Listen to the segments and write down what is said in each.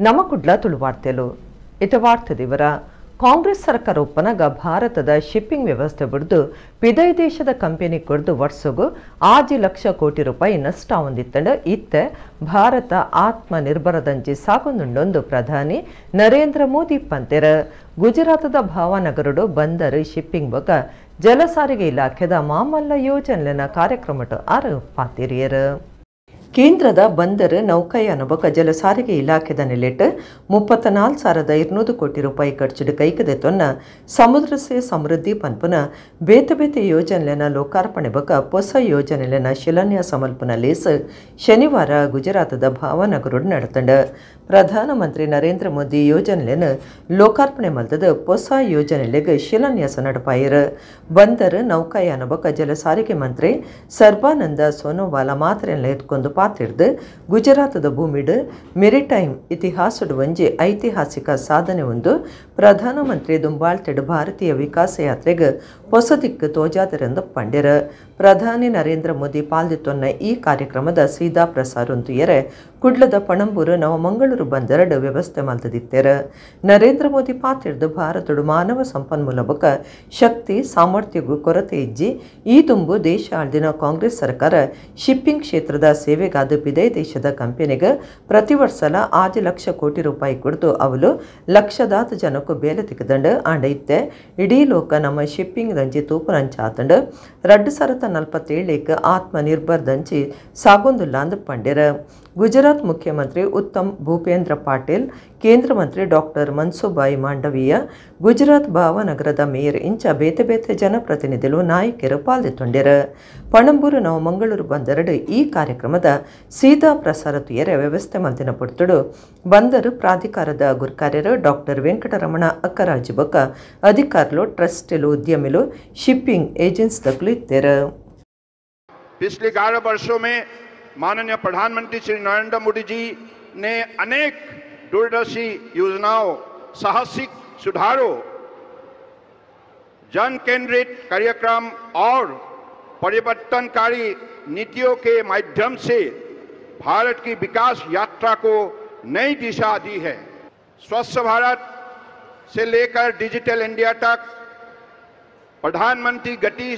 ನಮಕುಡ್ಲ ತುಳುವಾರ್ತೆಲು ಇತ ವಾರ್ತೆದಿವರ ಕಾಂಗ್ರೆಸ್ ಸರ್ಕಾರ ಒಪ್ಪನಾಗ ಭಾರತದ ಶಿಪ್ಪಿಂಗ್ ವ್ಯವಸ್ಥೆ ಬಿಡ್ದು ಪಿದೈ ದೇಶದ ಕಂಪನಿ ಕೊಡ್ದು ವರ್ಷಗೂ 6 ಲಕ್ಷ ಕೋಟಿ ರೂಪಾಯಿ ನಷ್ಟ ಹೊಂದಿತ್ತಂಡ ಇತ್ತೆ ಭಾರತ ಆತ್ಮ ನಿರ್ಭರದಂಜಿ ಸಾಗುಂದುಂಡೊಂದು ಪ್ರಧಾನಿ ನರೇಂದ್ರ ಮೋದಿ ಪಂತೆರ ಗುಜರಾತದ ಭಾವನಗರಡು ಬಂದರ್ ಶಿಪ್ಪಿಂಗ್ ಬೊಕ ಜಲ ಸಾರಿಗೆ ಇಲಾಖೆದ ಮಾಮಲ್ಲ ಯೋಜನೆನ ಕಾರ್ಯಕ್ರಮಟ ಆರು ಪಾತಿರಿಯರು ಕೇಂದ್ರದ ಬಂದರು ನೌಕಾಯಾನ ಬೊಕ ಜಲ ಸಾರಿಗೆ ಇಲಾಖೆದ ನೆಲೆಟ್ 34,200 ಕೋಟಿ ರೂಪಾಯಿ ಖರ್ಚು ಕೈಕದೆತ್ತೊನ್ನ ಸಮುದ್ರ ಸೇ ಸಮೃದ್ಧಿ ಪನ್ಪುನ ಬೇತೆ ಬೇತೆ ಯೋಜನೆಲೆನ ಲೋಕಾರ್ಪಣೆ ಬೊಕ ಹೊಸ ಯೋಜನೆಲೆನ ಶಿಲಾನ್ಯಾಸ ಮಲ್ಪುನ ಲೇಸ್ ಶನಿವಾರ ಗುಜರಾತದ ಭಾವನಗರ ನಡೆತಂಡ ಪ್ರಧಾನಮಂತ್ರಿ ನರೇಂದ್ರ ಮೋದಿ ಯೋಜನೆಲೆನ ಲೋಕಾರ್ಪಣೆ ಮಲ್ತದ ಹೊಸ ಯೋಜನೆಲೆಗೆ ಶಿಲಾನ್ಯಾಸ ನಡಪಾಯಿರ ಬಂದರು ನೌಕಾಯಾನ ಬೊಕ ಜಲ ಸಾರಿಗೆ ಮಂತ್ರಿ ಸರ್ಬಾನಂದ ಸೋನೋವಾಲ ಮಾತ್ರೆಲ್ಲ ಎತ್ಕೊಂಡು ಪಾತ್ರಿಡ್ದು ಗುಜರಾತದ ಭೂಮಿಡು ಮೆರಿಟೈಮ್ ಇತಿಹಾಸಡು ಒಂಜಿ ಐತಿಹಾಸಿಕ ಸಾಧನೆ ಒಂದು ಪ್ರಧಾನಮಂತ್ರಿ ದುಂಬಾಳ್ತೆಡು ಭಾರತೀಯ ವಿಕಾಸ ಯಾತ್ರೆಗೆ ಹೊಸ ದಿಕ್ಕು ತೋಜಾದರೆಂದು ಪಂಡ್ಯರ ಪ್ರಧಾನಿ ನರೇಂದ್ರ ಮೋದಿ ಪಾಲ್ದಿತ್ತೊನ್ನ ಈ ಕಾರ್ಯಕ್ರಮದ ಸೀದಾ ಪ್ರಸಾರ ಅಂತುಯರೆ ಕುಡ್ಲದ ಪಣಂಬೂರು ನವಮಂಗಳೂರು ಬಂದರಡು ವ್ಯವಸ್ಥೆ ಮಲ್ತದಿತ್ತೆರ ನರೇಂದ್ರ ಮೋದಿ ಪಾತ್ರಿಡ್ದು ಭಾರತಡು ಮಾನವ ಸಂಪನ್ಮೂಲ ಬೊಕ ಶಕ್ತಿ ಸಾಮರ್ಥ್ಯಗೂ ಕೊರತೆ ಇಜ್ಜಿ ಈ ತುಂಬು ದೇಶ ಆಳ್ದಿನ ಕಾಂಗ್ರೆಸ್ ಸರ್ಕಾರ ಶಿಪ್ಪಿಂಗ್ ಕ್ಷೇತ್ರದ ಸೇವೆಗಾದ ಪಿದೈ ದೇಶದ ಕಂಪನಿಗೆ ಪ್ರತಿ ವರ್ಷಲ 6 ಲಕ್ಷ ಕೋಟಿ ರೂಪಾಯಿ ಕೊಡ್ತು ಅವಲು ಲಕ್ಷದಾತ ಜನಕ್ಕೂ ಬೇಲೆ ತಿಕ್ಕದಂಡ ಆಂಡೈತೆ ಇಡೀ ಲೋಕ ನಮ್ಮ ಶಿಪ್ಪಿಂಗ್ ದಂಚಿ ತೂಪುನಂಚ ಆತಂಡ 2047 ಆತ್ಮ ನಿರ್ಭರ್ ದಂಚಿ ಸಾಗೊಂದುಲ್ಲ ಅಂದು ಪಂಡ್ಯರ ಗುಜರಾತ್ ಮುಖ್ಯಮಂತ್ರಿ ಉತ್ತಮ್ ಭೂಪೇಂದ್ರ ಪಾಟೀಲ್ ಕೇಂದ್ರ ಮಂತ್ರಿ ಡಾಕ್ಟರ್ ಮನ್ಸುಭಾಯಿ ಮಾಂಡವೀಯ ಗುಜರಾತ್ ಭಾವನಗರದ ಮೇಯರ್ ಇಂಚ ಬೇತೆ ಬೇತೆ ಜನಪ್ರತಿನಿಧಿಗಳು ನಾಯಕರು ಪಾಲ್ಗೊಂಡಿರ ಪಣಂಬೂರು ನವಮಂಗಳೂರು ಬಂದರಡು ಈ ಕಾರ್ಯಕ್ರಮದ ಸೀದಾ ಪ್ರಸಾರ ತುಯರೆ ವ್ಯವಸ್ಥೆ ಮಲ್ತಿನ ಪುಡ್ತುಡು ಬಂದರು ಪ್ರಾಧಿಕಾರದ ಗುರ್ಕಾರ್ಯರು ಡಾಕ್ಟರ್ ವೆಂಕಟರಮಣ ಅಕ್ಕರಾಜು ಬೊಕ ಅಧಿಕಾರುಲು ಟ್ರಸ್ಟಿಲು ಉದ್ಯಮಿಲು ಶಿಪ್ಪಿಂಗ್ ಏಜೆಂಟ್ಸ್ दखलू इत्तेर पिछले 11 वर्षों में माननीय प्रधानमंत्री श्री नरेंद्र मोदी जी ने अनेक दूरदर्शी योजनाओं, साहसिक सुधारों, जन केंद्रित कार्यक्रम और परिवर्तनकारी नीतियों के माध्यम से भारत की विकास यात्रा को नई दिशा दी है। स्वच्छ भारत से लेकर डिजिटल इंडिया तक, प्रधानमंत्री गति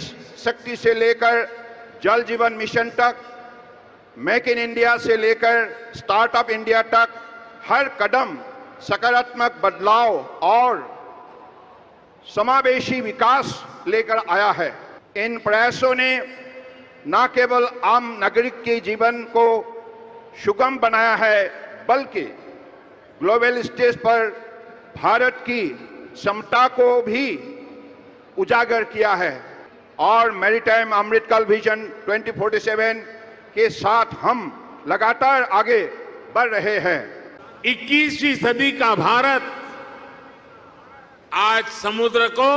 शक्ति से लेकर जल जीवन मिशन तक, मेक इन इंडिया से लेकर स्टार्टअप इंडिया तक हर कदम सकारात्मक बदलाव और समावेशी विकास लेकर आया है। इन प्रयासों ने न केवल आम नागरिक के जीवन को सुगम बनाया है, बल्कि ग्लोबल स्टेज पर भारत की क्षमता को भी उजागर किया है और मैरीटाइम अमृतकाल विजन 2047 के साथ हम लगातार आगे बढ़ रहे हैं। 21वीं सदी का भारत आज समुद्र को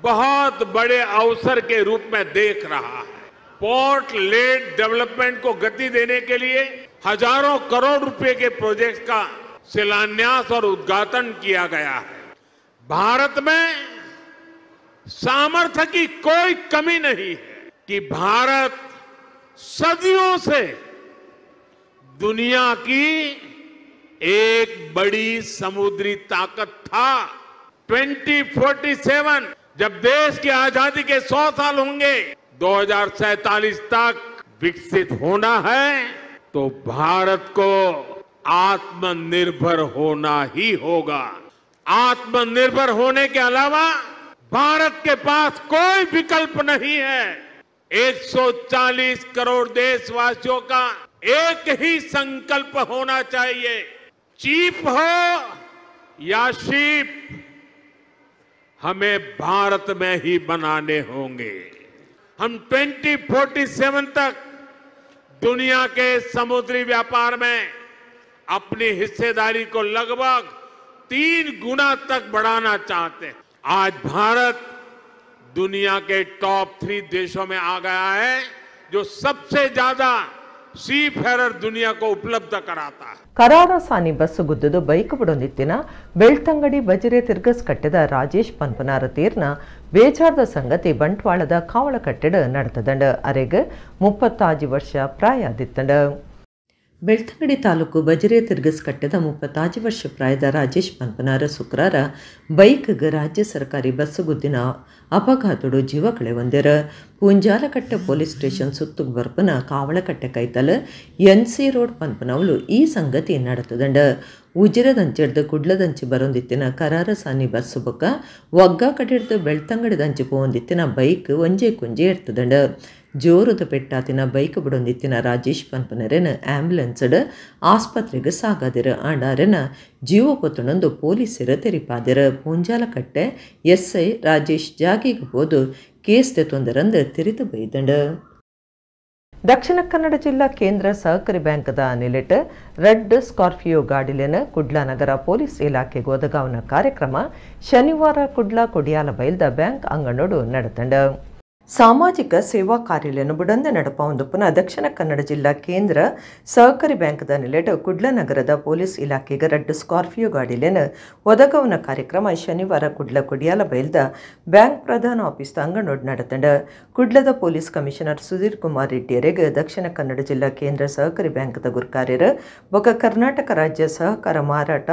बहुत बड़े अवसर के रूप में देख रहा है। पोर्ट लेड डेवलपमेंट को गति देने के लिए हजारों करोड़ रुपए के प्रोजेक्ट का शिलान्यास और उद्घाटन किया गया है। भारत में सामर्थ्य की कोई कमी नहीं है कि भारत सदियों से दुनिया की एक बड़ी समुद्री ताकत था। 2047 जब देश की आजादी के 100 साल होंगे, 2047 तक विकसित होना है तो भारत को आत्मनिर्भर होना ही होगा। आत्मनिर्भर होने के अलावा भारत के पास कोई विकल्प नहीं है। 140 करोड़ देशवासियों का एक ही संकल्प होना चाहिए, चीप हो या शिप, हमें भारत में ही बनाने होंगे। हम 2047 तक दुनिया के समुद्री व्यापार में अपनी हिस्सेदारी को लगभग 3 गुना तक बढ़ाना चाहते हैं। आज भारत दुनिया के टॉप 3 देशों में आ गया है जो सबसे ज्यादा सी फेरर दुनिया को उपलब्ध कराता है। ಕರಾರ ಸಾನಿ ಬಸ್ ಗುದ್ದುದು ಬೈಕ್ ಬಿಡೊಂದಿತ್ತಿನ ಬೆಳ್ತಂಗಡಿ ಬಜರೆ ತಿರ್ಗಸ್ ಕಟ್ಟದ ರಾಜೇಶ್ ಪನ್ಪನಾರ ತೀರ್ನ ಬೇಜಾರದ ಸಂಗತಿ ಬಂಟ್ವಾಳದ ಕಾವಳ ಕಟ್ಟಡ ನಡೆತದಂಡ ಅರೆಗ 35 ವರ್ಷ ಪ್ರಾಯ ಆದಿತ್ತಂಡ ಬೆಳ್ತಂಗಡಿ ತಾಲೂಕು ಬಜರೆ ತಿರ್ಗಸ್ಕಟ್ಟೆದ 35 ವರ್ಷ ಪ್ರಾಯದ ರಾಜೇಶ್ ಪನ್ಪನಾರ ಶುಕ್ರವಾರ ಬೈಕ್ಗೆ ರಾಜ್ಯ ಸರ್ಕಾರಿ ಬಸ್ ಗುದ್ದಿನ ಅಪಘಾತಡು ಜೀವ ಕಳೆ ಹೊಂದಿರ. ಪೂಂಜಾಲಕಟ್ಟೆ ಪೊಲೀಸ್ ಸ್ಟೇಷನ್ ಸುತ್ತುಗ್ ಬರ್ಪನ ಕಾವಳಕಟ್ಟೆ ಕೈತಲ್ NC ರೋಡ್ ಪನ್ಪನವಳು ಈ ಸಂಗತಿ ನಡೆತದಂಡ. ಉಜಿರದಂಚಿಡ್ದು ಕುಡ್ಲದಂಚಿ ಬರೊಂದಿತ್ತಿನ ಕರಾರ ಸಾನಿ ಬಸ್ಸು ಬೊಕ್ಕ ಒಗ್ಗ ಕಡಿಡ್ದು ಬೆಳ್ತಂಗಡಿದಂಚಿ ಪೋಂದಿತ್ತಿನ ಬೈಕ್ ಒಂಜೆ ಕುಂಜೆ ಇರ್ತದಂಡ. ಜೋರುದ ಪೆಟ್ಟಾತಿನ ಬೈಕ್ ಬಿಡೊಂದಿತ್ತಿನ ರಾಜೇಶ್ ಪನ್ಪನರೆನ ಆಂಬ್ಯುಲೆನ್ಸ್ಡ್ ಆಸ್ಪತ್ರೆಗೆ ಸಾಗಾದಿರ. ಆಂಡಾರೆನ ಜೀವ ಪೊತ್ತುಣೊಂದು ಪೊಲೀಸರ ತೆರಿಪಾದಿರ. ಪೂಂಜಾಲಕಟ್ಟೆ SI ರಾಜೇಶ್ ಜಾಗಿಗೆ ಹೋದು ಕೇಸ್ ತೆತ್ತೊಂದರಂದು ತಿರಿದು ಬೈದಂಡ. ದಕ್ಷಿಣ ಕನ್ನಡ ಜಿಲ್ಲಾ ಕೇಂದ್ರ ಸಹಕಾರಿ ಬ್ಯಾಂಕ್ದ ನಿಲೆಟ್ ರೆಡ್ ಸ್ಕಾರ್ಪಿಯೋ ಗಾಡಿಲೆನ ಕುಡ್ಲ ನಗರ ಪೊಲೀಸ್ ಇಲಾಖೆಗೆ ಒದಗಾವನ ಕಾರ್ಯಕ್ರಮ ಶನಿವಾರ ಕುಡ್ಲ ಕೊಡಿಯಾಲ ಬೈಲ್ದ ಬ್ಯಾಂಕ್ ಅಂಗನೋಡು ನಡೆತಂಡ. ಸಾಮಾಜಿಕ ಸೇವಾ ಕಾರ್ಯಾಲಯನ ಬುಡಂದ ನಡಪಾವಂದುಪ್ಪನ ದಕ್ಷಿಣ ಕನ್ನಡ ಜಿಲ್ಲಾ ಕೇಂದ್ರ ಸಹಕಾರಿ ಬ್ಯಾಂಕ್ದ ನಿಲೆಟ್ ಕುಡ್ಲ ನಗರದ ಪೊಲೀಸ್ ಇಲಾಖೆಗೆ ರೆಡ್ ಸ್ಕಾರ್ಪಿಯೋ ಗಾಡಿಲೆನ ಒದಗವನ ಕಾರ್ಯಕ್ರಮ ಶನಿವಾರ ಕುಡ್ಲ ಕೊಡಿಯಾಲ ಬೈಲ್ದ ಬ್ಯಾಂಕ್ ಪ್ರಧಾನ ಆಫೀಸ್ ಅಂಗನೋಡ್ ನಡೆತಂಡ. ಕುಡ್ಲದ ಪೊಲೀಸ್ ಕಮಿಷನರ್ ಸುಧೀರ್ ಕುಮಾರ್ ರೆಡ್ಡಿಯರಿಗೆ ದಕ್ಷಿಣ ಕನ್ನಡ ಜಿಲ್ಲಾ ಕೇಂದ್ರ ಸಹಕಾರಿ ಬ್ಯಾಂಕ್ದ ಗುರ್ಕಾರ್ಯರ ಬೊಕ್ಕ ಕರ್ನಾಟಕ ರಾಜ್ಯ ಸಹಕಾರ ಮಾರಾಟ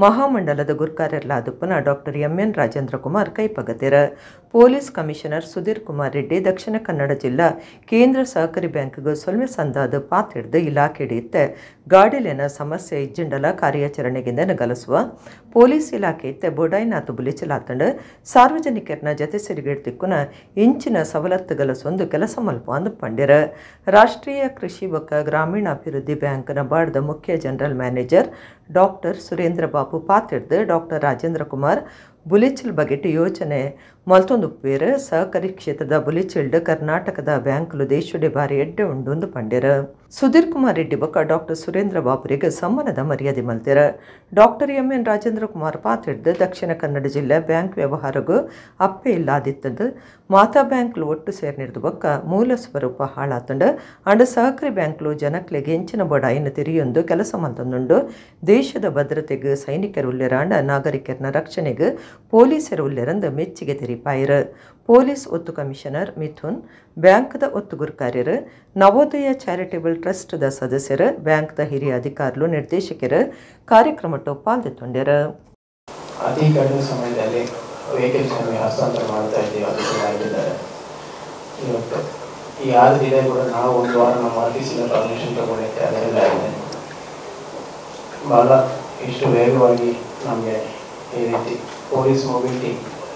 ಮಹಾಮಂಡಲದ ಗುರ್ಕಾರ್ಯರ್ಲಾದುಪ್ಪನ ಡಾಕ್ಟರ್ MN ರಾಜೇಂದ್ರ ಕುಮಾರ್ ಕೈಪಗತಿರ. ಪೊಲೀಸ್ ಕಮಿಷನರ್ ಸುಧೀರ್ ಕುಮಾರ್ ರೆಡ್ಡಿ ದಕ್ಷಿಣ ಕನ್ನಡ ಜಿಲ್ಲಾ ಕೇಂದ್ರ ಸಹಕಾರಿ ಬ್ಯಾಂಕ್ಗೆ ಸೊಲ್ಮೆ ಸಂದಾದ ಪಾತಿಡ್ದು ಇಲಾಖೆಡಿತ್ತೆ ಗಾಡಿಲೆನ ಸಮಸ್ಯೆ ಇಜ್ಜಿಂಡಲ ಕಾರ್ಯಾಚರಣೆಗಿಂದ ನಗಲಿಸುವ ಪೊಲೀಸ್ ಇಲಾಖೆ ಇತ್ತೆ ಬೊಡಾಯ್ನಾತು ಬುಲಿಚಲಾತಂಡ ಸಾರ್ವಜನಿಕರನ್ನ ಜತೆ ಸಿರಿಗಿಡ್ತಿಕ್ಕುನ ಇಂಚಿನ ಸವಲತ್ತುಗಲಸೊಂದು ಕೆಲಸ ಮಲ್ಪ ಅಂದು ಪಂಡಿರ. ರಾಷ್ಟ್ರೀಯ ಕೃಷಿ ಬೊಕ್ಕ ಗ್ರಾಮೀಣಾಭಿವೃದ್ಧಿ ಬ್ಯಾಂಕ್ ನಬಾರ್ಡ್ದ ಮುಖ್ಯ general manager doctor Surendra Babu ಪಾತಿಡ್ದು ಡಾಕ್ಟರ್ ರಾಜೇಂದ್ರ ಕುಮಾರ್ ಬುಲಿಚಿಲ್ ಬಗೆಟ್ ಯೋಜನೆ ಮಲ್ತೊಂದು ಉಪ್ಪೇರ ಸಹಕಾರಿ ಕ್ಷೇತ್ರದ ಬುಲಿಚಿಲ್ಡ್ ಕರ್ನಾಟಕದ ಬ್ಯಾಂಕ್ಲು ದೇಶುಡೆ ಬಾರಿ ಎಡ್ಡೆ ಉಂಡು ಪಂಡ್ಯರ. ಸುಧೀರ್ ಕುಮಾರ್ ರೆಡ್ಡಿ ಬೊಕ್ಕ ಡಾಕ್ಟರ್ ಸುರೇಂದ್ರ ಬಾಬುರಿಗೆ ಸಮ್ಮಾನದ ಮರ್ಯಾದೆ ಮಲ್ತಿರ. ಡಾಕ್ಟರ್ MN ರಾಜೇಂದ್ರ ಕುಮಾರ್ ಪಾತಿಡ್ದು ದಕ್ಷಿಣ ಕನ್ನಡ ಜಿಲ್ಲೆ ಬ್ಯಾಂಕ್ ವ್ಯವಹಾರಗೂ ಅಪ್ಪೆ ಇಲ್ಲಾದಿತ್ತಂದು ಮಾತಾ ಬ್ಯಾಂಕ್ಲು ಒಟ್ಟು ಸೇರ್ನಿಡ್ದು ಬೊಕ್ಕ ಮೂಲ ಸ್ವರೂಪ ಹಾಳಾತಂಡು ಅಂಡ್ ಸಹಕಾರಿ ಬ್ಯಾಂಕ್ಲು ಜನಕ್ಲೆಗೆ ಹೆಂಚಿನ ಬೊಡಾಯಿನ ತೆರೆಯೊಂದು ಕೆಲಸ ಮಲ್ತೊಂದುಂಡು ದೇಶದ ಭದ್ರತೆಗೆ ಸೈನಿಕರು ಉಲ್ಲೆರ ಅಂಡ ನಾಗರಿಕರನ್ನ ರಕ್ಷಣೆಗೆ ಪೊಲೀಸರು ಉಲ್ಲೆರಂದು ಮೆಚ್ಚುಗೆ ತೆರಿಪಾಯಿರ. ಪೊಲೀಸ್ ಒತ್ತು ಕಮಿಷನರ್ ಮಿಥುನ್, ಬ್ಯಾಂಕ್ದ ಒತ್ತು ಗುರ್ಕಾರ್ಯರು, ನವೋದಯ ಚಾರಿಟೇಬಲ್ ಟ್ರಸ್ಟ್ದ ಸದಸ್ಯರು, ಬ್ಯಾಂಕ್ದ ಹಿರಿಯ ಅಧಿಕಾರಿಗಳು, ನಿರ್ದೇಶಕರು ಕಾರ್ಯಕ್ರಮಟ್ಟು ಪಾಲ್ಗೊಂಡ್ಯಾರ. ಅತಿ ಕಡಿಮೆ ಸಮಯದಲ್ಲಿ ವೆಹಿಕಲ್ಸ್ ಹಸ್ತಾಂತರ ಮಾಡ್ತಾ ಇದ್ದೀವಿ. ಅದಕ್ಕೆ ಆಗಿದ್ದಾರೆ ಇವತ್ತು ಈ 6 ದಿನ ಕೂಡ ನಾವು ಒಂದು ವಾರ ನಮ್ಮ ಆಫೀಸಿನ ಪರ್ಮಿಷನ್ ತಗೊಂಡಿದ್ದೆ. ಅದೆಲ್ಲ ಆಗಿದೆ. ಭಾಳ ಇಷ್ಟು ವೇಗವಾಗಿ ನಮಗೆ ಈ ರೀತಿ ಪೊಲೀಸ್ ಮೊಬಿಲಿಟಿ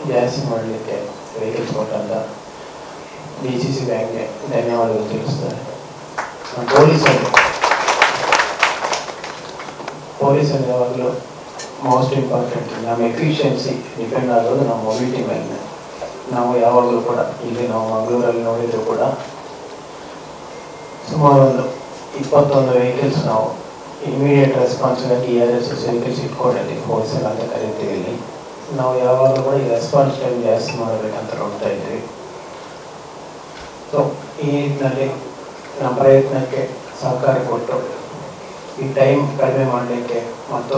ಜಾಸ್ತಿ ಮಾಡಲಿಕ್ಕೆ ವೆಹಿಕಲ್ಸ್ ಕೊಟ್ಟಂತ DCC ಬ್ಯಾಂಕ್ಗೆ ಧನ್ಯವಾದಗಳು ತಿಳಿಸ್ತಾರೆ. ಪೊಲೀಸರು ಯಾವಾಗಲೂ ಮೋಸ್ಟ್ ಇಂಪಾರ್ಟೆಂಟ್. ನಮ್ಮ ಎಫಿಷಿಯನ್ಸಿ ಡಿಪೆಂಡ್ ಆಗೋದು ನಮ್ಮ ಮೊಬಿಲಿಟಿ ಮೇಲೆ. ನಾವು ಯಾವಾಗಲೂ ಕೂಡ ಇಲ್ಲಿ ನಾವು ಮಂಗಳೂರಲ್ಲಿ ನೋಡಿದ್ರು ಕೂಡ ಸುಮಾರು ಒಂದು 21 ವೆಹಿಕಲ್ಸ್ ನಾವು ಇಮಿಡಿಯೇಟ್ ರೆಸ್ಪಾನ್ಸಿಬಿಲಿಟಿ ERS ವೆಹಿಕಲ್ಸ್ ಇಟ್ಕೊಂಡಿದ್ದೀವಿ. ಹೋಲ್ಸೇಲ್ ಅಂತ ಕರಿತೀವಿ. ಇಲ್ಲಿ ನಾವು ಯಾವಾಗಲೂ ಕೂಡ ಈ ರೆಸ್ಪಾನ್ಸ್ ಟೈಮ್ ಜಾಸ್ತಿ ಮಾಡಬೇಕಂತ ನೋಡ್ತಾ ಇದ್ದೀವಿ. ಸೊ ಈ ನಿಟ್ಟಿನಲ್ಲಿ ನಮ್ಮ ಪ್ರಯತ್ನಕ್ಕೆ ಸಹಕಾರ ಕೊಟ್ಟು ಈ ಟೈಮ್ ಕಡಿಮೆ ಮಾಡಲಿಕ್ಕೆ ಮತ್ತು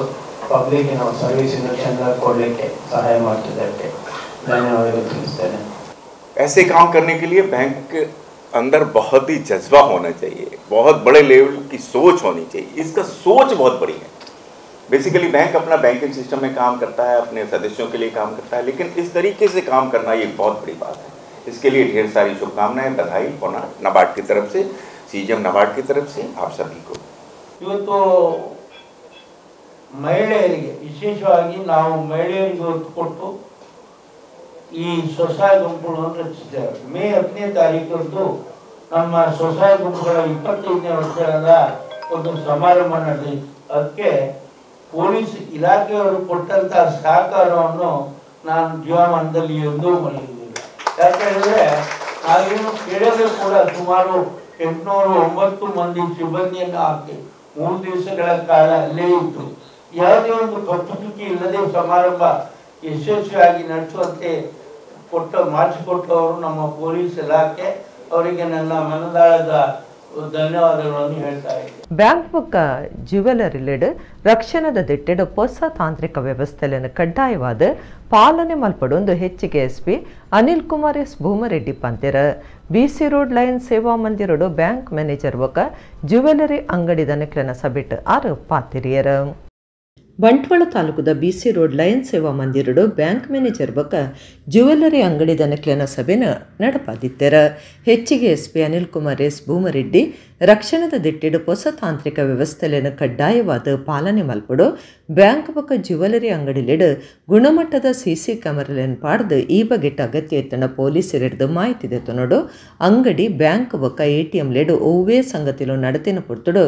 ಪಬ್ಲಿಕ್ಗೆ ನಾವು ಸರ್ವಿಸನ್ನು ಚೆನ್ನಾಗಿ ಕೊಡಲಿಕ್ಕೆ ಸಹಾಯ ಮಾಡ್ತಿದ್ದಕ್ಕೆ ಧನ್ಯವಾದಗಳು ತಿಳಿಸ್ತೇನೆ. ऐसे काम करने के लिए बैंक के अंदर बहुत ही जज्बा होना चाहिए, बहुत बड़े लेवल की सोच होनी चाहिए. इसका सोच बहुत बड़ी है. बेसिकली बैंक अपना बैंकिंग सिस्टम में काम करता है, अपने सदस्यों के लिए काम करता है, लेकिन इस तरीके से काम करना ये बहुत बड़ी बात है. इसके लिए ढेर सारी शुभकामनाएं, बधाई होना नाबार्ड की तरफ से, CGM नाबार्ड की तरफ से आप सभी को. ಇವತ್ತು ಮಹಿಳೆಯರಿಗೆ ವಿಶೇಷವಾಗಿ ನಾವು ಮಹಿಳೆಯರಿಗೆ ಒತ್ತು ಕೊಟ್ಟು ಈ ಸ್ವಸಹಾಯ ಗುಂಪುಗಳನ್ನು ರಚಿಸಿದ್ದೇವೆ. ಮೇ 10ನೇ ತಾರೀಕಂದು ನಮ್ಮ ಸ್ವಸಹಾಯ ಗುಂಪುಗಳ 25ನೇ ವರ್ಷದ ಒಂದು ಸಮಾರಂಭ ನಡೆದಿದೆ. ಅದಕ್ಕೆ ಪೊಲೀಸ್ ಇಲಾಖೆಯವರು ಕೊಟ್ಟಂತಹ ಸಹಕಾರವನ್ನು ನಾನು ಜೀವಮಾನದಲ್ಲಿ ಎಂದೂ ಮರೆಯುವುದಿಲ್ಲ. ಯಾಕೆಂದರೆ ನಾವೇನು ಕೇಳೋದು ಕೂಡ ಸುಮಾರು 809 ಮಂದಿ ಸಿಬ್ಬಂದಿಯನ್ನು ಹಾಕಿ 3 ದಿವಸಗಳ ಕಾಲ ಅಲ್ಲೇ ಇತ್ತು. ಯಾವುದೇ ಒಂದು ಕಪ್ಪುಚುಕ್ಕಿ ಇಲ್ಲದೆ ಸಮಾರಂಭ ಯಶಸ್ವಿಯಾಗಿ ನಡೆಸುವಂತೆ ಮಾಡಿಸಿಕೊಟ್ಟವರು ನಮ್ಮ ಪೊಲೀಸ್ ಇಲಾಖೆ. ಅವರಿಗೆ ನನ್ನ ಮನದಾಳದ ಧನ್ಯವಾದಗಳನ್ನು ಹೇಳ್ತಾ ಇದ್ದೀನಿ. ಬ್ಯಾಂಕ್ ಬೊಕ್ಕ ಜ್ಯುವೆಲರಿ ಲೆಡ್ ರಕ್ಷಣದ ದಿಟ್ಟೆಡು ಹೊಸ ತಾಂತ್ರಿಕ ವ್ಯವಸ್ಥೆಯನ್ನು ಕಡ್ಡಾಯವಾದ ಪಾಲನೆ ಮಲ್ಪಡೊಂದು ಹೆಚ್ಚಿಗೆ ಎಸ್ಪಿ ಅನಿಲ್ ಕುಮಾರ್ ಎಸ್ ಭೂಮರೆಡ್ಡಿ ಪಂತೆರ ಬಿಸಿ ರೋಡ್ ಲಯನ್ ಸೇವಾ ಮಂದಿರಡು ಬ್ಯಾಂಕ್ ಮ್ಯಾನೇಜರ್ ಬೊಕ್ಕ ಜ್ಯುವೆಲರಿ ಅಂಗಡಿ ದನಕ್ಲೆನ ಸಬಿಟ್ ಆರು ಪಾತಿರಿಯರ ಬಂಟ್ವಾಳ ತಾಲೂಕದ ಬಿಸಿ ರೋಡ್ ಲಯನ್ ಸೇವಾ ಮಂದಿರಡು ಬ್ಯಾಂಕ್ ಮ್ಯಾನೇಜರ್ ಬೊಕ್ಕ ಜ್ಯುವೆಲರಿ ಅಂಗಡಿ ದನಕ್ಲೆನ ಸಭೆನ ನಡಪಾದಿತ್ತೆರ ಹೆಚ್ಚಿಗೆ ಎಸ್ಪಿ ಅನಿಲ್ ಕುಮಾರ್ ಎಸ್ ಭೂಮರೆಡ್ಡಿ ರಕ್ಷಣದ ದಿಟ್ಟಿಡು ಹೊಸ ತಾಂತ್ರಿಕ ವ್ಯವಸ್ಥೆಯನ್ನು ಕಡ್ಡಾಯವಾದ ಪಾಲನೆ ಮಲ್ಪಡು ಬ್ಯಾಂಕ್ ಬೊಕ್ಕ ಜ್ಯುವೆಲರಿ ಅಂಗಡಿಲೆಡ್ ಗುಣಮಟ್ಟದ ಸಿಸಿ ಕ್ಯಾಮರಾಲೆನ್ ಪಾಡ್ದು ಈ ಬಗೆಟ್ ಅಗತ್ಯ ಎತ್ತನ ಪೊಲೀಸರಿಡ್ದು ಮಾಹಿತಿ ದೆತ್ತನೋಡು ಅಂಗಡಿ ಬ್ಯಾಂಕ್ ಬೊಕ್ಕ ATM ಲೆಡ್ ಒವ್ವೇ ಸಂಗತಿಲು ನಡತಿನ ಪುರ್ತುಡು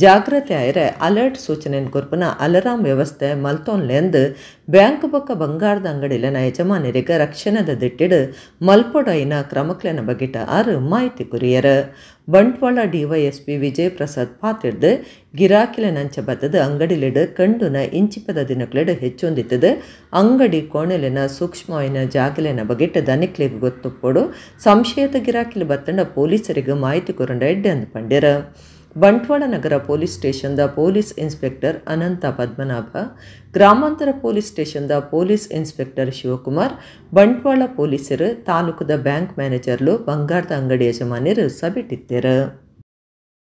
ಜಾಗ್ರತೆ ಆಯ್ರೆ ಅಲರ್ಟ್ ಸೂಚನೆಯನ್ನು ಕೊರ್ಪುನ ಅಲಾರಾಮ್ ವ್ಯವಸ್ಥೆ ಮಲ್ತೋನ್ಲೆಂದು ಬ್ಯಾಂಕ್ ಬೊಕ್ಕ ಬಂಗಾರದ ಅಂಗಡಿಲೆನ ಯಜಮಾನರಿಗೆ ರಕ್ಷಣದ ದಿಟ್ಟಿಡು ಮಲ್ಪೊಡೈನ ಕ್ರಮಕ್ಲೆನ ಬಗೆಟ ಆರು ಮಾಹಿತಿ ಕುರಿಯರ ಬಂಟ್ವಾಳ DYSP ವಿಜಯ್ ಪ್ರಸಾದ್ ಪಾತಿಡ್ದು ಗಿರಾಕಿಲ ನಂಚ ಬತ್ತದ ಅಂಗಡಿಲೆಡ್ ಕಂಡುನ ಇಂಚಿಪದ ದಿನಕ್ಲೆಡ್ ಹೆಚ್ಚೊಂದಿತ್ತದ ಅಂಗಡಿ ಕೋಣೆಲೆನ ಸೂಕ್ಷ್ಮವಾಯಿನ ಜಾಗಲೆನ ಬಗೆಟ್ ದನಿಕ್ಲೆಗ್ ಗೊತ್ತುಪ್ಪೋಡು ಸಂಶಯದ ಗಿರಾಕಿಲು ಬತ್ತಂಡ ಪೊಲೀಸರಿಗೆ ಮಾಹಿತಿ ಕೊರಂಡ ಎಡ್ಡೆ ಅಂದು ಪಂಡ್ಯರ ಬಂಟ್ವಾಳ ನಗರ ಪೊಲೀಸ್ ಸ್ಟೇಷನ್ದ ಪೊಲೀಸ್ ಇನ್ಸ್ಪೆಕ್ಟರ್ ಅನಂತ ಪದ್ಮನಾಭ, ಗ್ರಾಮಾಂತರ ಪೊಲೀಸ್ ಸ್ಟೇಷನ್ದ ಪೊಲೀಸ್ ಇನ್ಸ್ಪೆಕ್ಟರ್ ಶಿವಕುಮಾರ್, ಬಂಟ್ವಾಳ ಪೊಲೀಸರು, ತಾಲೂಕದ ಬ್ಯಾಂಕ್ ಮ್ಯಾನೇಜರ್ಲು, ಬಂಗಾರದ ಅಂಗಡಿ ಯಜಮಾನರು ಸಭೆಟಿದ್ದರು.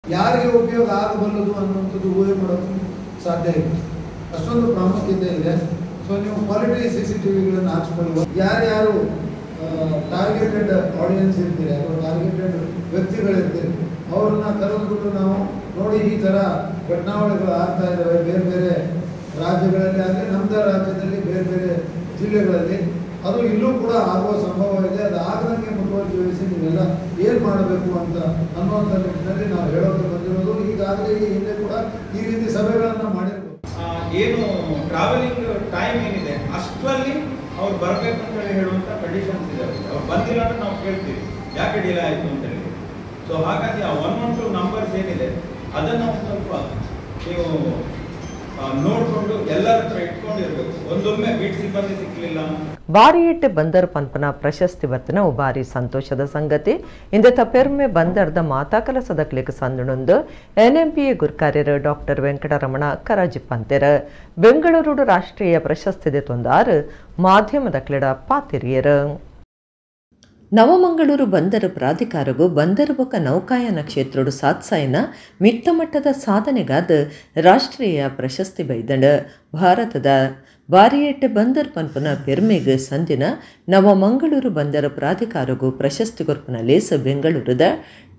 ಯಾರಿಗೆ ಉಪಯೋಗ ಆಗಬಲ್ಲದು ಅನ್ನುವಂಥದ್ದು ಊಹೆ ಮಾಡೋದು ಸಾಧ್ಯ ಇಲ್ಲ, ಅಷ್ಟೊಂದು ಪ್ರಾಮುಖ್ಯತೆ ಇದೆ. ಸೊ ನೀವು ಕ್ವಾಲಿಟಿ CCTVಗಳನ್ನು ಹಾಕ್ಸ್ಕೊಳ್ಳುವ ಯಾರ್ಯಾರು ಟಾರ್ಗೆಟೆಡ್ ಆಡಿಯನ್ಸ್ ಇರ್ತೀರಿ ಅಥವಾ ಟಾರ್ಗೆಟೆಡ್ ವ್ಯಕ್ತಿಗಳಿರ್ತೀರಿ ಅವ್ರನ್ನ ಕರೆದುಬಿಟ್ಟು ನಾವು ನೋಡಿ ಈ ಥರ ಘಟನಾವಳಿಗಳು ಆಗ್ತಾ ಇದ್ದಾವೆ ಬೇರೆ ಬೇರೆ ರಾಜ್ಯಗಳಲ್ಲಿ, ಆಗಲಿ ನಮ್ಮದ ರಾಜ್ಯದಲ್ಲಿ ಬೇರೆ ಬೇರೆ ಜಿಲ್ಲೆಗಳಲ್ಲಿ, ಅದು ಇಲ್ಲೂ ಕೂಡ ಆಗುವ ಸಂಭವ ಇದೆ. ಅದು ಆಗದಂಗೆ ಮುತುವರ್ಜಿ ವಹಿಸಿ ನೀವೆಲ್ಲ ಏನು ಮಾಡಬೇಕು ಅಂತ ಅನ್ನುವಂಥ ನಿಟ್ಟಿನಲ್ಲಿ ನಾವು ಹೇಳೋಕೆ ಬಂದಿರೋದು. ಈಗಾಗಲೇ ಈ ಹಿಂದೆ ಕೂಡ ಈ ರೀತಿ ಸಭೆಗಳನ್ನು ಮಾಡಿರ್ಬೋದು. ಏನು ಟ್ರಾವೆಲಿಂಗ್ ಟೈಮ್ ಏನಿದೆ ಅಷ್ಟರಲ್ಲಿ ಅವ್ರು ಬರಬೇಕು ಅಂತ ಹೇಳುವಂಥ ಕಂಡೀಷನ್ಸ್ ಇದಾವೆ. ಅವ್ರು ಬಂದಿಲ್ಲ ಅಂದ್ರೆ ನಾವು ಕೇಳ್ತೀವಿ ಯಾಕೆ ಡಿಲೇ ಆಯಿತು ಅಂತ ಹೇಳಿ. ಸೊ ಹಾಗಾಗಿ ಆ 112 ನಂಬರ್ಸ್ ಏನಿದೆ ಅದನ್ನು ಸ್ವಲ್ಪ ನೀವು ನೋಡಿಕೊಂಡು ಎಲ್ಲರ ಹತ್ರ ಇಟ್ಕೊಂಡಿರ್ಬೇಕು. ಒಂದೊಮ್ಮೆ ಬೀಟ್ ಸಿಬ್ಬಂದಿ ಸಿಕ್ಕಲಿಲ್ಲ. ಬಾರಿಯೆಟ್ಟು ಬಂದರ್ ಪನ್ಪನ ಪ್ರಶಸ್ತಿ ಬತ್ತನ ಬಾರಿ ಸಂತೋಷದ ಸಂಗತಿ. ಇಂದತ ಪೆರ್ಮೆ ಬಂದರ್ದ ಮಾತಾ ಕೆಲಸದ ಕ್ಲಿಕ್ ಸಂದಣೊಂದು NMPA ಗುರ್ಕಾರ್ಯರು ಡಾಕ್ಟರ್ ವೆಂಕಟರಮಣ ಕರಾಜಿ ಪಂತೆರ ಬೆಂಗಳೂರು ರಾಷ್ಟ್ರೀಯ ಪ್ರಶಸ್ತಿದೆ ತೊಂದಾರು ಮಾಧ್ಯಮದ ಕ್ಲೀಡ ಪಾತಿರಿಯರು. ನವಮಂಗಳೂರು ಬಂದರು ಪ್ರಾಧಿಕಾರವು ಬಂದರು ಬೊಕ್ಕ ನೌಕಾಯಾನ ಕ್ಷೇತ್ರಡು ಸಾತ್ಸಾಯಿನ ಮಿತ್ತಮಟ್ಟದ ಸಾಧನೆಗಾದ ರಾಷ್ಟ್ರೀಯ ಪ್ರಶಸ್ತಿ ಬೈದಂಡ ಭಾರತದ ಬಾರಿಯೆಟ್ಟು ಬಂದರ್ ಪನ್ಪುನ ಪೆರ್ಮೆಗ್ ಸಂದಿನ ನವಮಂಗಳೂರು ಬಂದರು ಪ್ರಾಧಿಕಾರವು ಪ್ರಶಸ್ತಿ ಕೊರ್ಪುನ ಲೇಸ ಬೆಂಗಳೂರದ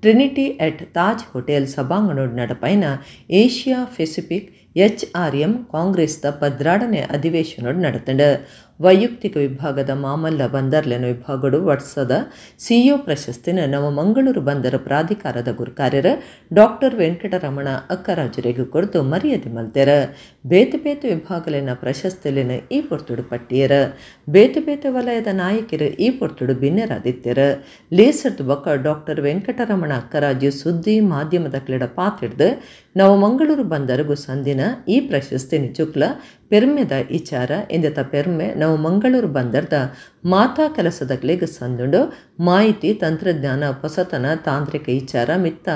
ಟ್ರಿನಿಟಿ ಎಟ್ ತಾಜ್ ಹೋಟೆಲ್ ಸಭಾಂಗಣೋಡು ನಡಪೈನ ಏಷ್ಯಾ ಪೆಸಿಫಿಕ್ HRM ಕಾಂಗ್ರೆಸ್ದ 12ನೇ ಅಧಿವೇಶನೋಡು ನಡತಂಡ ವೈಯಕ್ತಿಕ ವಿಭಾಗದ ಮಾಮಲ್ಲ ಬಂದರ್ಲೆನ ವಿಭಾಗಡು ವರ್ಷದ CEO ಪ್ರಶಸ್ತಿನ ನವಮಂಗಳೂರು ಬಂದರು ಪ್ರಾಧಿಕಾರದ ಗುರ್ಕಾರ್ಯರ ಡಾಕ್ಟರ್ ವೆಂಕಟರಮಣ ಅಕ್ಕರಾಜುರೆಗೆ ಕೊಡ್ತು ಮರ್ಯಾದೆ ಮಲ್ತೆರ ಬೇತೆ ಬೇತೆ ವಿಭಾಗಲೆನ ಪ್ರಶಸ್ತಿಲೆನ ಈ ಪೊರ್ತುಡು ಪಟ್ಟಿಯರ ಬೇತೆ ಬೇತೆ ವಲಯದ ನಾಯಕರು ಈ ಪೊರ್ತುಡು ಭಿನ್ನರಾದಿತ್ಯರ ಲೇಸರ್ದು ಬೊಕ್ಕ ಡಾಕ್ಟರ್ ವೆಂಕಟರಮಣ ಅಕ್ಕರಾಜು ಸುದ್ದಿ ಮಾಧ್ಯಮದ ಕ್ಲೀಡ ಪಾತಿಡ್ದು ನವಮಂಗಳೂರು ಬಂದರಗು ಸಂದಿನ ಈ ಪ್ರಶಸ್ತಿ ನಿಜುಕ್ಲ ಪೆರ್ಮೆದ ವಿಚಾರ ಇಂದತ ಪೆರ್ಮೆ ನವಮಂಗಳೂರು ಬಂದರ್ದ ಮಾತಾ ಕೆಲಸದ ಕ್ಲೆಗ್ ಸಂದುಂಡು ಮಾಹಿತಿ ತಂತ್ರಜ್ಞಾನ ಹೊಸತನ ತಾಂತ್ರಿಕ ವಿಚಾರ ಮಿತ್ತ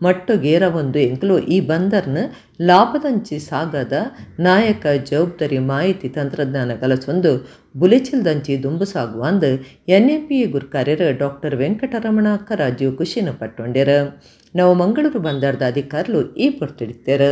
ಮಟ್ಟುಗೇರ ಒಂದು ಎಂಕ್ಲು ಈ ಬಂದರ್ನ ಲಾಭದಂಚಿ ಸಾಗದ ನಾಯಕ ಜವಾಬ್ದಾರಿ ಮಾಹಿತಿ ತಂತ್ರಜ್ಞಾನ ಕಲಸೊಂದು ಬುಲೆಚಿಲ್ದಂಚಿ ದುಂಬು ಸಾಗುವಂದು NMPA ಗುರ್ಕಾರ್ಯರ ಡಾಕ್ಟರ್ ವೆಂಕಟರಮಣ ಅಕ್ಕರಾಜು ಖುಷಿನ ಪಟ್ಟೊಂಡ್ಯರ ನವಮಂಗಳೂರು ಬಂದರ್ದ ಅಧಿಕಾರುలు ಈ ಪೊರ್ತಿಡ್ತಾರ.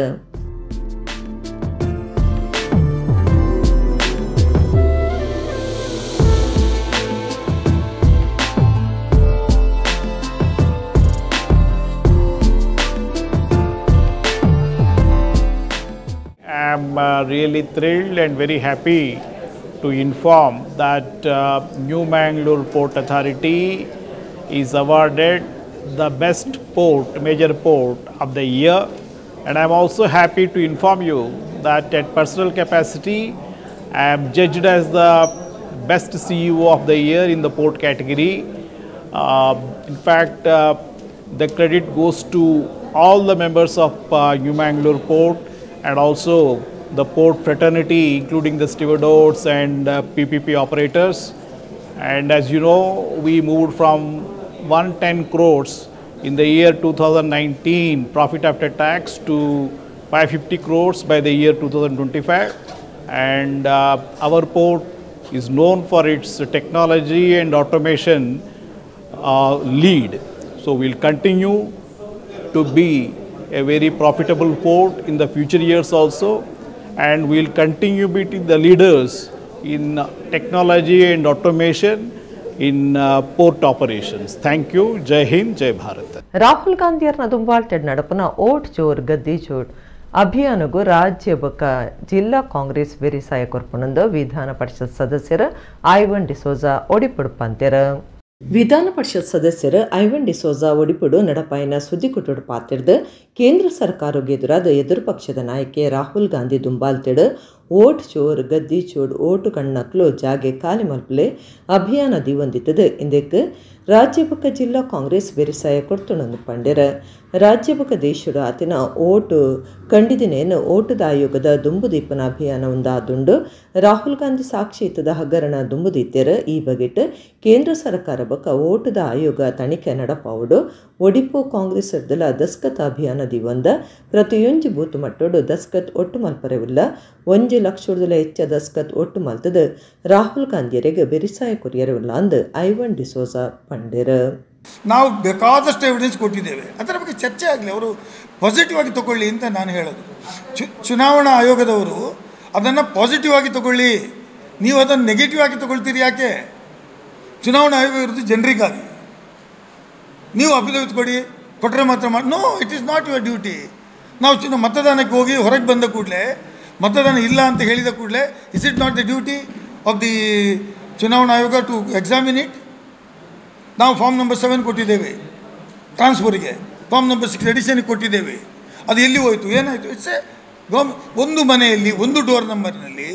I am really thrilled and very happy to inform that New Mangalore Port Authority is awarded the best port, major port of the year, and I am also happy to inform you that at personal capacity I am judged as the best CEO of the year in the port category. In fact, the credit goes to all the members of New Mangalore Port and also the port fraternity, including the stevedots and PPP operators. And as you know, we moved from 110 crores in the year 2019 profit after tax to 550 crores by the year 2025, and our port is known for its technology and automation lead. So we'll continue to be a very profitable port in the future years also, and we'll continue being the leaders in technology and automation in port operations. Thank you. Jai Hind, Jai Bharat. Rahul ಗಾಂಧಿಯರ್ನ ದುಂಬಾಳ್ತೆಡ್ ನಡಪನ vote ಚೋರ್ ಗದ್ದಿ ಚೋಡ್ ಅಭಿಯಾನಗೂ ರಾಜ್ಯ ಬೊಕ್ಕ ಜಿಲ್ಲಾ ಕಾಂಗ್ರೆಸ್ ವೆರಿಸಾಯ ಕೊರ್ಪುನಂದು ವಿಧಾನ ಪರಿಷತ್ ಸದಸ್ಯರು ಐವನ್ ಡಿಸೋಜಾ ಒಡಿಪುಡು ಪಂತೆರ ವಿಧಾನ ಪರಿಷತ್ ಸದಸ್ಯರು ಐವನ್ ಡಿಸೋಜಾ ಒಡಿಪುಡು ನಡಪಾಯಿನ ಸುದ್ದಿಕುಟುಡು ಪಾತಿರ್ದು ಕೇಂದ್ರ ಸರ್ಕಾರಕ್ಕೆ ಎದುರಾದ ಎದುರು ಪಕ್ಷದ ನಾಯಕಿ ರಾಹುಲ್ ಗಾಂಧಿ ದುಂಬಾಲ್ತೆಡು ಓಟ್ ಚೋರ್ ಗದ್ದಿ ಚೋಡ್ ಓಟು ಕಣ್ಣಕ್ಲು ಜಾಗೆ ಖಾಲಿ ಮಲ್ಪಲೆ ಅಭಿಯಾನ ದಿವಂದಿತದು ಇಂದಕ್ಕೆ ರಾಜ್ಯ ಬೊಕ್ಕ ಜಿಲ್ಲಾ ಕಾಂಗ್ರೆಸ್ ವೆರಿಸಾಯ ಕೊಡ್ತುಣಂದು ಪಂಡೆರ ರಾಜ್ಯ ಬೊಕ್ಕ ದೇಶಡು ಆತಿನ ಓಟು ಕಂಡಿದಿನೇನು ಓಟದ ಆಯೋಗದ ದುಂಬುದೀಪನ ಅಭಿಯಾನ ಒಂದಾದುಂಡು ರಾಹುಲ್ ಗಾಂಧಿ ಸಾಕ್ಷಿ ಇತ್ತದ ಹಗರಣ ದುಂಬುದೀತೆರ ಈ ಬಗೆಟ್ ಕೇಂದ್ರ ಸರ್ಕಾರ ಬೊಕ್ಕ ಓಟದ ಆಯೋಗ ತನಿಖೆ ನಡಪಾವುಡು ಒಡಿಪೋ ಕಾಂಗ್ರೆಸ್ ಇರ್ದಲ ದಸ್ಕತ್ ಅಭಿಯಾನ ದಿವಂದ ಪ್ರತಿಯೊಂಜು ಬೂತ್ ಮಟ್ಟೋಡು ದಸ್ಕತ್ ಒಟ್ಟು ಮಲ್ಪರೆವಿಲ್ಲ 1 ಲಕ್ಷದ ಹೆಚ್ಚ ದಸ್ಕತ್ ಒಟ್ಟು ಮಲ್ತದ ರಾಹುಲ್ ಗಾಂಧಿಯರಿಗೆ ಬೆರಿಸಾಯ ಕೊರಿಯರವಿಲ್ಲ ಅಂದು ಐವನ್ ಡಿಸೋಜಾ ಪಂಡೆರ ನಾವು ಬೇಕಾದಷ್ಟು ಎವಿಡೆನ್ಸ್ ಕೊಟ್ಟಿದ್ದೇವೆ, ಅದರ ಬಗ್ಗೆ ಚರ್ಚೆ ಆಗಲಿ, ಅವರು ಪಾಸಿಟಿವ್ ಆಗಿ ತಗೊಳ್ಳಿ ಅಂತ ನಾನು ಹೇಳೋದು. ಚುನಾವಣಾ ಆಯೋಗದವರು ಅದನ್ನು ಪಾಸಿಟಿವ್ ಆಗಿ ತಗೊಳ್ಳಿ, ನೀವು ಅದನ್ನು ನೆಗೆಟಿವ್ ಆಗಿ ತಗೊಳ್ತೀರಿ. ಯಾಕೆ? ಚುನಾವಣಾ ಆಯೋಗ ಇರೋದು ಜನರಿಗಾಗಿ. ನೀವು ಅಫಿಡವಿಟ್ ಕೊಟ್ಟರೆ ಮಾತ್ರ no, it is not your duty. ನಾವು ಮತದಾನಕ್ಕೆ ಹೋಗಿ ಹೊರಗೆ ಬಂದ ಕೂಡಲೇ ಮತದಾನ ಇಲ್ಲ ಅಂತ ಹೇಳಿದ ಕೂಡಲೇ is it not the duty of the ಚುನಾವಣಾ ಆಯೋಗ ಟು ಎಕ್ಸಾಮಿನ್ ಇಟ್? ನಾವು ಫಾರ್ಮ್ ನಂಬರ್ 7 ಕೊಟ್ಟಿದ್ದೇವೆ ಟ್ರಾನ್ಸ್ಫರ್ಗೆ, ಫಾರ್ಮ್ ನಂಬರ್ 6 ಎಡಿಷನ್ಗೆ ಕೊಟ್ಟಿದ್ದೇವೆ. ಅದು ಎಲ್ಲಿ ಹೋಯಿತು, ಏನಾಯಿತು? ಇಟ್ಸ್ ಎ ಒಂದು ಮನೆಯಲ್ಲಿ ಒಂದು ಡೋರ್ ನಂಬರ್ನಲ್ಲಿ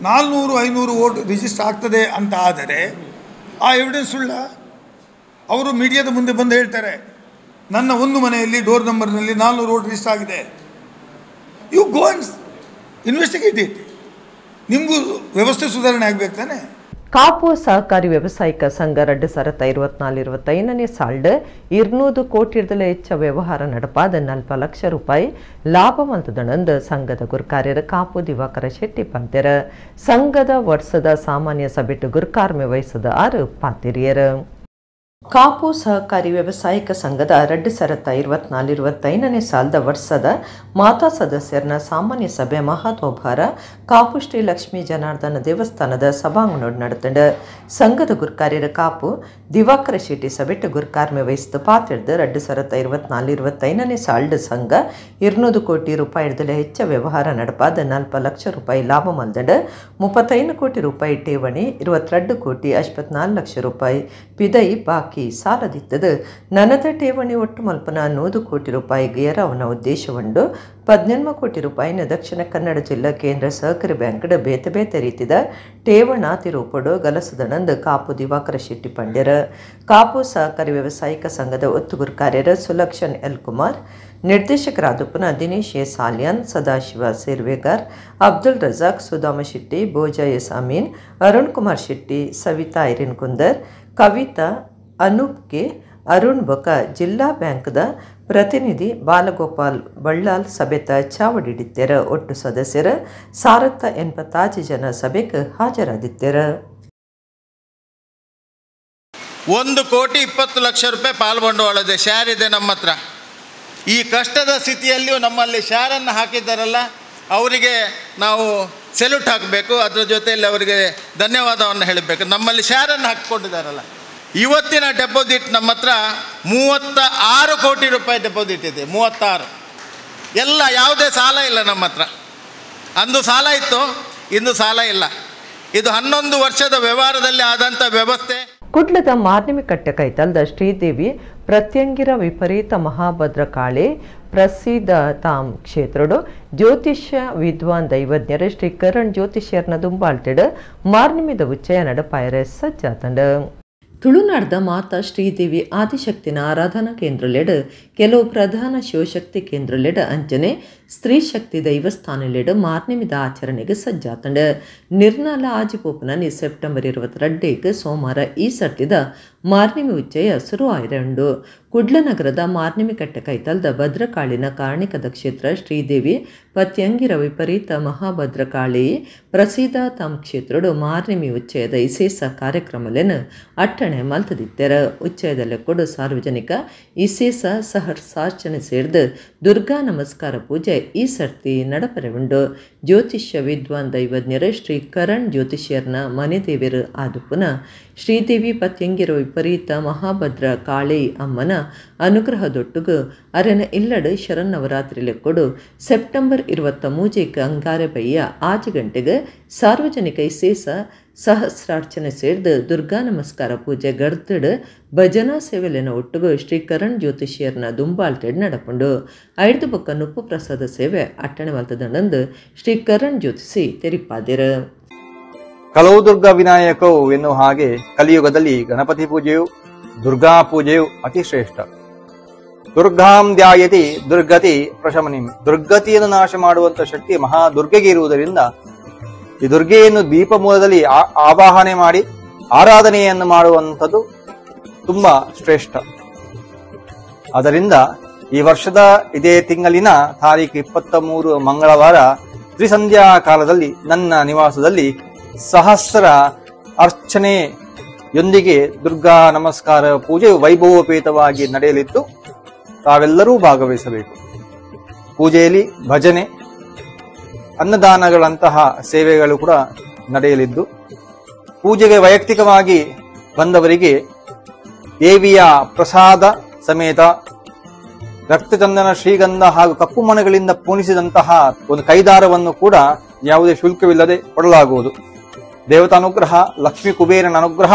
400-500 ವೋಟ್ ರಿಜಿಸ್ಟರ್ ಆಗ್ತದೆ ಅಂತ ಆದರೆ ಆ ಎವಿಡೆನ್ಸ್ ಸುಳ್ಳ? ಅವರು ಮೀಡಿಯಾದ ಮುಂದೆ ಬಂದು ಹೇಳ್ತಾರೆ, ನನ್ನ ಒಂದು ಮನೆಯಲ್ಲಿ ಡೋರ್ ನಂಬರ್ನಲ್ಲಿ 400 ವೋಟ್ ರಿಜಿಸ್ಟರ್ ಆಗಿದೆ. You go and investigate it. ನಿಮಗೂ ವ್ಯವಸ್ಥೆ ಸುಧಾರಣೆ ಆಗಬೇಕು ತಾನೆ. ಕಾಪು ಸಹಕಾರಿ ವ್ಯವಸಾಯಿಕ ಸಂಘ 2024-25ನೇ ಸಾಲ್ಡ್ 200 ಕೋಟಿರ್ದಲೆ ಹೆಚ್ಚ ವ್ಯವಹಾರ ನಡಪಾದ 40 ಲಕ್ಷ ರೂಪಾಯಿ ಲಾಭ ಮಂತದಣಂದು ಸಂಘದ ಗುರ್ಕಾರ್ಯರ ಕಾಪು ದಿವಾಕರ ಶೆಟ್ಟಿ ಪಂತೆರ ಸಂಘದ ವರ್ಷದ ಸಾಮಾನ್ಯ ಸಭೆಟ್ಟು ಗುರ್ಕಾರ್ಮೆ ವಹಿಸದ 6 ಪಾತಿರಿಯರ ಕಾಪು ಸಹಕಾರಿ ವ್ಯವಸಾಯಿಕ ಸಂಘದ 2024-25ನೇ ಸಾಲದ ವರ್ಷದ ಮಾತಾ ಸದಸ್ಯರನ್ನ ಸಾಮಾನ್ಯ ಸಭೆ ಮಹತ್ವಭಾರ ಕಾಪು ಶ್ರೀ ಲಕ್ಷ್ಮೀ ಜನಾರ್ದನ ದೇವಸ್ಥಾನದ ಸಭಾಂಗಣೋಡು ನಡೆತಂಡ ಸಂಘದ ಗುರ್ಕಾರ್ಯರ ಕಾಪು ದಿವಾಕರ ಶೆಟ್ಟಿ ಸಭೆಟ್ಟು ಗುರ್ಕಾರ್ಮೆ ವಹಿಸಿದ ಪಾತಿರ್ದು 2024-25ನೇ ಸಾಲ್ಡ್ ಸಂಘ 200 ಕೋಟಿ ರೂಪಾಯಿರ್ದಲೆ ಹೆಚ್ಚ ವ್ಯವಹಾರ ನಡಪಾದ 40 ಲಕ್ಷ ರೂಪಾಯಿ ಲಾಭ ಮಂದಡ 35 ಕೋಟಿ ರೂಪಾಯಿ ಠೇವಣಿ 22 ಕೋಟಿ 54 ಲಕ್ಷ ರೂಪಾಯಿ ಪಿದೈ ಬಾಕಿ ಸಾಲದಿತ್ತದು ನನದ ಠೇವಣಿ ಒಟ್ಟು ಮಲ್ಪನ 100 ಕೋಟಿ ರೂಪಾಯಿಗೆ ಅವನ ಉದ್ದೇಶವುಂಡು 18 ಕೋಟಿ ರೂಪಾಯಿನ ದಕ್ಷಿಣ ಕನ್ನಡ ಜಿಲ್ಲಾ ಕೇಂದ್ರ ಸಹಕಾರಿ ಬ್ಯಾಂಕ್ ಬೇತೆ ಬೇತೆ ರೀತಿದ ಠೇವಣಾತಿ ರೂಪಡು ಗಲಸದಣಂದು ಕಾಪು ದಿವಾಕರ ಶೆಟ್ಟಿ ಪಂಡ್ಯರ ಕಾಪು ಸಹಕಾರಿ ವ್ಯವಸಾಯಿಕ ಸಂಘದ ಒತ್ತುಗುರು ಕಾರ್ಯರ ಸುಲಕ್ಷಣ್ ಎಲ್ ಕುಮಾರ್, ನಿರ್ದೇಶಕರಾದಪ್ಪನ Dinesh A Salian, Sadashiva Servegar, Abdul Razak, Sudhama Shetty, Boja S Amin, Arun Kumar Shetty, Savitha Irene Kunder, Kavitha, Anoop K, Arun ಬೊಕ ಜಿಲ್ಲಾ ಬ್ಯಾಂಕ್ದ ಪ್ರತಿನಿಧಿ ಬಾಲಗೋಪಾಲ್ ಬಳ್ಳಾಲ್ ಸಭೆತ ಚಾವಡಿಡಿತ್ತೆರ ಒಟ್ಟು ಸದಸ್ಯರ 80 ಜನ ಸಭೆಗೆ ಹಾಜರಾದಿತ್ತೆರ. 1 ಕೋಟಿ 20 ಲಕ್ಷ ರೂಪಾಯಿ ಪಾಲ್ಗೊಂಡವಳದೆ ಶೇರ್ ಇದೆ ನಮ್ಮ ಹತ್ರ. ಈ ಕಷ್ಟದ ಸ್ಥಿತಿಯಲ್ಲಿಯೂ ನಮ್ಮಲ್ಲಿ ಶೇರನ್ನು ಹಾಕಿದ್ದಾರಲ್ಲ, ಅವರಿಗೆ ನಾವು ಸೆಲ್ಯೂಟ್ ಹಾಕಬೇಕು. ಅದರ ಜೊತೆಯಲ್ಲಿ ಅವರಿಗೆ ಧನ್ಯವಾದವನ್ನು ಹೇಳಬೇಕು. ನಮ್ಮಲ್ಲಿ ಶೇರನ್ನು ಹಾಕಿಕೊಂಡಿದ್ದಾರಲ್ಲ. ಇವತ್ತಿನ ಡೆಪಾಸಿಟ್ ನಮ್ಮ ಹತ್ರ 36 ಕೋಟಿ ರೂಪಾಯಿ ಡೆಪಾಸಿಟ್ ಇದೆ. 36 ಎಲ್ಲ, ಯಾವುದೇ ಸಾಲ ಇಲ್ಲ ನಮ್ಮ ಹತ್ರ. ಅಂದು ಸಾಲ ಇತ್ತು, ಇಂದು ಸಾಲ ಇಲ್ಲ. ಇದು 11 ವರ್ಷದ ವ್ಯವಹಾರದಲ್ಲಿ ಆದಂಥ ವ್ಯವಸ್ಥೆ. ಕುಡ್ಲದ ಮಾರ್ನಿಮಿಕಟ್ಟೆ ಕೈತಲ್ದ ಶ್ರೀದೇವಿ ಪ್ರತ್ಯಂಗಿರ ವಿಪರೀತ ಮಹಾಭದ್ರ ಕಾಳೆ ಪ್ರಸಿದ್ಧ ತಾಮ್ ಕ್ಷೇತ್ರಡು ಜ್ಯೋತಿಷ್ಯ ವಿದ್ವಾನ್ ದೈವಜ್ಞರ ಶ್ರೀ ಕರಣ್ ಜ್ಯೋತಿಷ್ಯರ್ನ ದುಂಬಾಳ್ತಿಡು ಮಾರ್ನಿಮಿದ ಉಚ್ಚಯ ನಡಪಾಯರ ಸಜ್ಜಾತಂಡ ತುಳುನಾಡ್ದ ಮಾತಾ ಶ್ರೀದೇವಿ ಆದಿಶಕ್ತಿನ ಆರಾಧನಾ ಕೇಂದ್ರಲೆಡ್ ಕೆಲವು ಪ್ರಧಾನ ಶಿವಶಕ್ತಿ ಕೇಂದ್ರಲೆಡ್ ಅಂಚನೆ ಸ್ತ್ರೀ ಶಕ್ತಿ ದೈವಸ್ಥಾನಲ್ಲಿಡ ಮಾರ್ನಿಮಿದ ಆಚರಣೆಗೆ ಸಜ್ಜಾತಂಡ ನಿರ್ನಾಲ ಆಜಿಪೋಪನನಿ ಸೆಪ್ಟೆಂಬರ್ 22 ಸೋಮವಾರ ಈ ಸರ್ತಿದ ಮಾರ್ನಿಮಿ ಉಚ್ಚಯ ಶುರು ಆಯ್ರಂಡು ಕುಡ್ಲನಗರದ ಮಾರ್ನಿಮಿ ಕಟ್ಟೆ ಕೈತಲ್ದ ಭದ್ರಕಾಳಿನ ಕಾರಣಿಕದ ಕ್ಷೇತ್ರ ಶ್ರೀದೇವಿ ಪತ್ಯಂಗಿರ ವಿಪರೀತ ಮಹಾಭದ್ರಕಾಳಿ ಪ್ರಸಿದ್ಧ ತಮ್ಮ ಕ್ಷೇತ್ರಡು ಮಾರ್ನಿಮಿ ಉಚ್ಚಯದ ಇಸೇಸ ಕಾರ್ಯಕ್ರಮಲೇನು ಅಟ್ಟಣೆ ಮಲ್ತದಿತ್ತೆರ ಉಚ್ಚಯದಲ್ಲೇ ಕೊಡು ಸಾರ್ವಜನಿಕ ಇಸೇಸ ಸಹಸ್ರಾರ್ಚನೆ ಸೇರಿದು ದುರ್ಗಾ ನಮಸ್ಕಾರ ಪೂಜೆ ಈ ಸರ್ತಿ ನಡಪರೆವುಂಡು ಜ್ಯೋತಿಷ್ಯ ವಿದ್ವಾನ್ ದೈವಜ್ಞರು ಶ್ರೀ ಕರಣ್ ಜ್ಯೋತಿಷ್ಯರ್ನ ಮನೆ ದೇವಿರು ಆದುಪುನ ಶ್ರೀದೇವಿ ಪತ್ಯಂಗಿರ ವಿಪರೀತ ಮಹಾಭದ್ರ ಕಾಳಿ ಅಮ್ಮನ ಅನುಗ್ರಹದೊಟ್ಟುಗು ಅರೆನ ಇಲ್ಲಡು ಶರನ್ನವರಾತ್ರಿಲೆ ಕೊಡು ಸೆಪ್ಟೆಂಬರ್ 23 ಅಂಗಾರೆ ಬಯ್ಯ 6 ಗಂಟೆಗೆ ಸಾರ್ವಜನಿಕ ಇಸೇಸ ಸಹಸ್ರಾರ್ಚನೆ ಸೇರಿದು ದುರ್ಗಾ ನಮಸ್ಕಾರ ಪೂಜೆ ಗಡ್ತಡು ಭಜನಾ ಸೇವೆಲೆನ ಒಟ್ಟುಗು ಶ್ರೀ ಕರಣ್ ಜ್ಯೋತಿಷ್ಯರ್ನ ದುಂಬಾಳ್ತೆಡ್ ನಡಪುಂಡು ಐದು ಬೊಕ್ಕ ನುಪ್ಪು ಪ್ರಸಾದ ಸೇವೆ ಅಟ್ಟಣೆ ಮಲ್ತದಂಡು ಶ್ರೀ ಕರಣ್ ಜ್ಯೋತಿಷಿ ತೆರಿಪಾದಿರು. ಕಲವು ದುರ್ಗಾ ವಿನಾಯಕವು ಎನ್ನುವ ಹಾಗೆ ಕಲಿಯುಗದಲ್ಲಿ ಗಣಪತಿ ಪೂಜೆಯು ದುರ್ಗಾ ಪೂಜೆಯು ಅತಿ ಶ್ರೇಷ್ಠ. ದುರ್ಗಾಂ ಧ್ಯಾಯತಿ ದುರ್ಗತಿ ಪ್ರಶಮನಿಂ. ದುರ್ಗತಿಯನ್ನು ನಾಶ ಮಾಡುವಂತ ಶಕ್ತಿ ಮಹಾ ದುರ್ಗೆಗೆ ಇರುವುದರಿಂದ ಈ ದುರ್ಗೆಯನ್ನು ದ್ವೀಪ ಮೂಲದಲ್ಲಿ ಆವಾಹನೆ ಮಾಡಿ ಆರಾಧನೆಯನ್ನು ಮಾಡುವಂಥದ್ದು ತುಂಬಾ ಶ್ರೇಷ್ಠ. ಆದ್ದರಿಂದ ಈ ವರ್ಷದ ಇದೇ ತಿಂಗಳಿನ ತಾರೀಕು 23 ಮಂಗಳವಾರ ತ್ರಿಸಂಧ್ಯಾ ಕಾಲದಲ್ಲಿ ನನ್ನ ನಿವಾಸದಲ್ಲಿ ಸಹಸ್ರ ಅರ್ಚನೆಯೊಂದಿಗೆ ದುರ್ಗಾ ನಮಸ್ಕಾರ ಪೂಜೆಯು ವೈಭವೋಪೇತವಾಗಿ ನಡೆಯಲಿದ್ದು ತಾವೆಲ್ಲರೂ ಭಾಗವಹಿಸಬೇಕು. ಪೂಜೆಯಲ್ಲಿ ಭಜನೆ, ಅನ್ನದಾನಗಳಂತಹ ಸೇವೆಗಳು ಕೂಡ ನಡೆಯಲಿದ್ದು ಪೂಜೆಗೆ ವೈಯಕ್ತಿಕವಾಗಿ ಬಂದವರಿಗೆ ದೇವಿಯ ಪ್ರಸಾದ ಸಮೇತ ರಕ್ತಚಂದನ, ಶ್ರೀಗಂಧ ಹಾಗೂ ಕಪ್ಪು ಮನೆಗಳಿಂದ ಪೂಣಿಸಿದಂತಹ ಒಂದು ಕೈದಾರವನ್ನು ಕೂಡ ಯಾವುದೇ ಶುಲ್ಕವಿಲ್ಲದೆ ಕೊಡಲಾಗುವುದು. ದೇವತಾನುಗ್ರಹ, ಲಕ್ಷ್ಮೀ ಕುಬೇರನ ಅನುಗ್ರಹ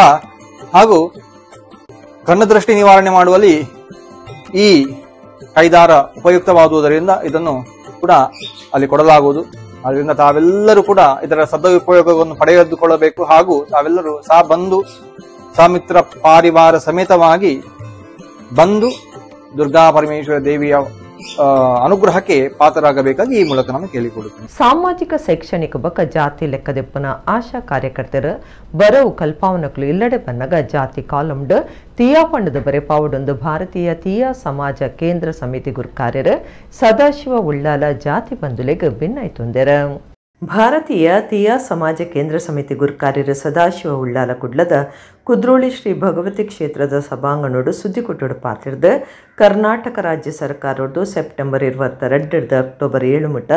ಹಾಗೂ ಕಣ್ಣದೃಷ್ಟಿ ನಿವಾರಣೆ ಮಾಡುವಲ್ಲಿ ಈ ಕೈದಾರ ಉಪಯುಕ್ತವಾದುದರಿಂದ ಇದನ್ನು ಕೂಡ ಅಲ್ಲಿ ಕೊಡಲಾಗುವುದು. ಅದರಿಂದ ತಾವೆಲ್ಲರೂ ಕೂಡ ಇದರ ಸದುಪಯೋಗವನ್ನು ಪಡೆದುಕೊಳ್ಳಬೇಕು ಹಾಗೂ ತಾವೆಲ್ಲರೂ ಬಂಧು ಸಾಮಿತ್ರ ಪಾರಿವಾರ ಸಮೇತವಾಗಿ ಬಂದು ದುರ್ಗಾ ಪರಮೇಶ್ವರ ದೇವಿಯ ಅನುಗ್ರಹಕ್ಕೆ ಪಾತ್ರರಾಗಬೇಕಾಗಿ ಈ ಮೂಲಕ ನಾನು ಕೇಳಿಕೊಡುತ್ತೇನೆ. ಸಾಮಾಜಿಕ ಶೈಕ್ಷಣಿಕ ಬಕ ಜಾತಿ ಲೆಕ್ಕದೆಪ್ಪನ ಆಶಾ ಕಾರ್ಯಕರ್ತರ ಬರವು ಕಲ್ಪಾವನಕಲು ಇಲ್ಲಡೆ ಬನ್ನಗ ಜಾತಿ ಕಾಲಂಡ್ ತೀಯಾ ಪಂಡದ ಬರೆ ಪಾವಡೊಂದು ಭಾರತೀಯ ತೀಯಾ ಸಮಾಜ ಕೇಂದ್ರ ಸಮಿತಿ ಗುರುಕಾರ್ಯರ ಸದಾಶಿವ ಉಳ್ಳಾಲ ಜಾತಿ ಬಂಧುಲೆಗೆ ಭಿನ್ನಾಯ್ತುಂದೆರ. ಭಾರತೀಯ ತೀಯಾ ಸಮಾಜ ಕೇಂದ್ರ ಸಮಿತಿ ಗುರುಕಾರ್ಯರ ಸದಾಶಿವ ಉಳ್ಳಾಲ ಕುಡ್ಲದ ಕುದ್ರೋಳಿ ಶ್ರೀ ಭಗವತಿ ಕ್ಷೇತ್ರದ ಸಭಾಂಗಣೋಡು ಸುದ್ದಿಕೊಟ್ಟೋಡು ಪಾತಿರ್ದ ಕರ್ನಾಟಕ ರಾಜ್ಯ ಸರ್ಕಾರದ್ದು ಸೆಪ್ಟೆಂಬರ್ 22 ಅಕ್ಟೋಬರ್ 7 ಮುಟ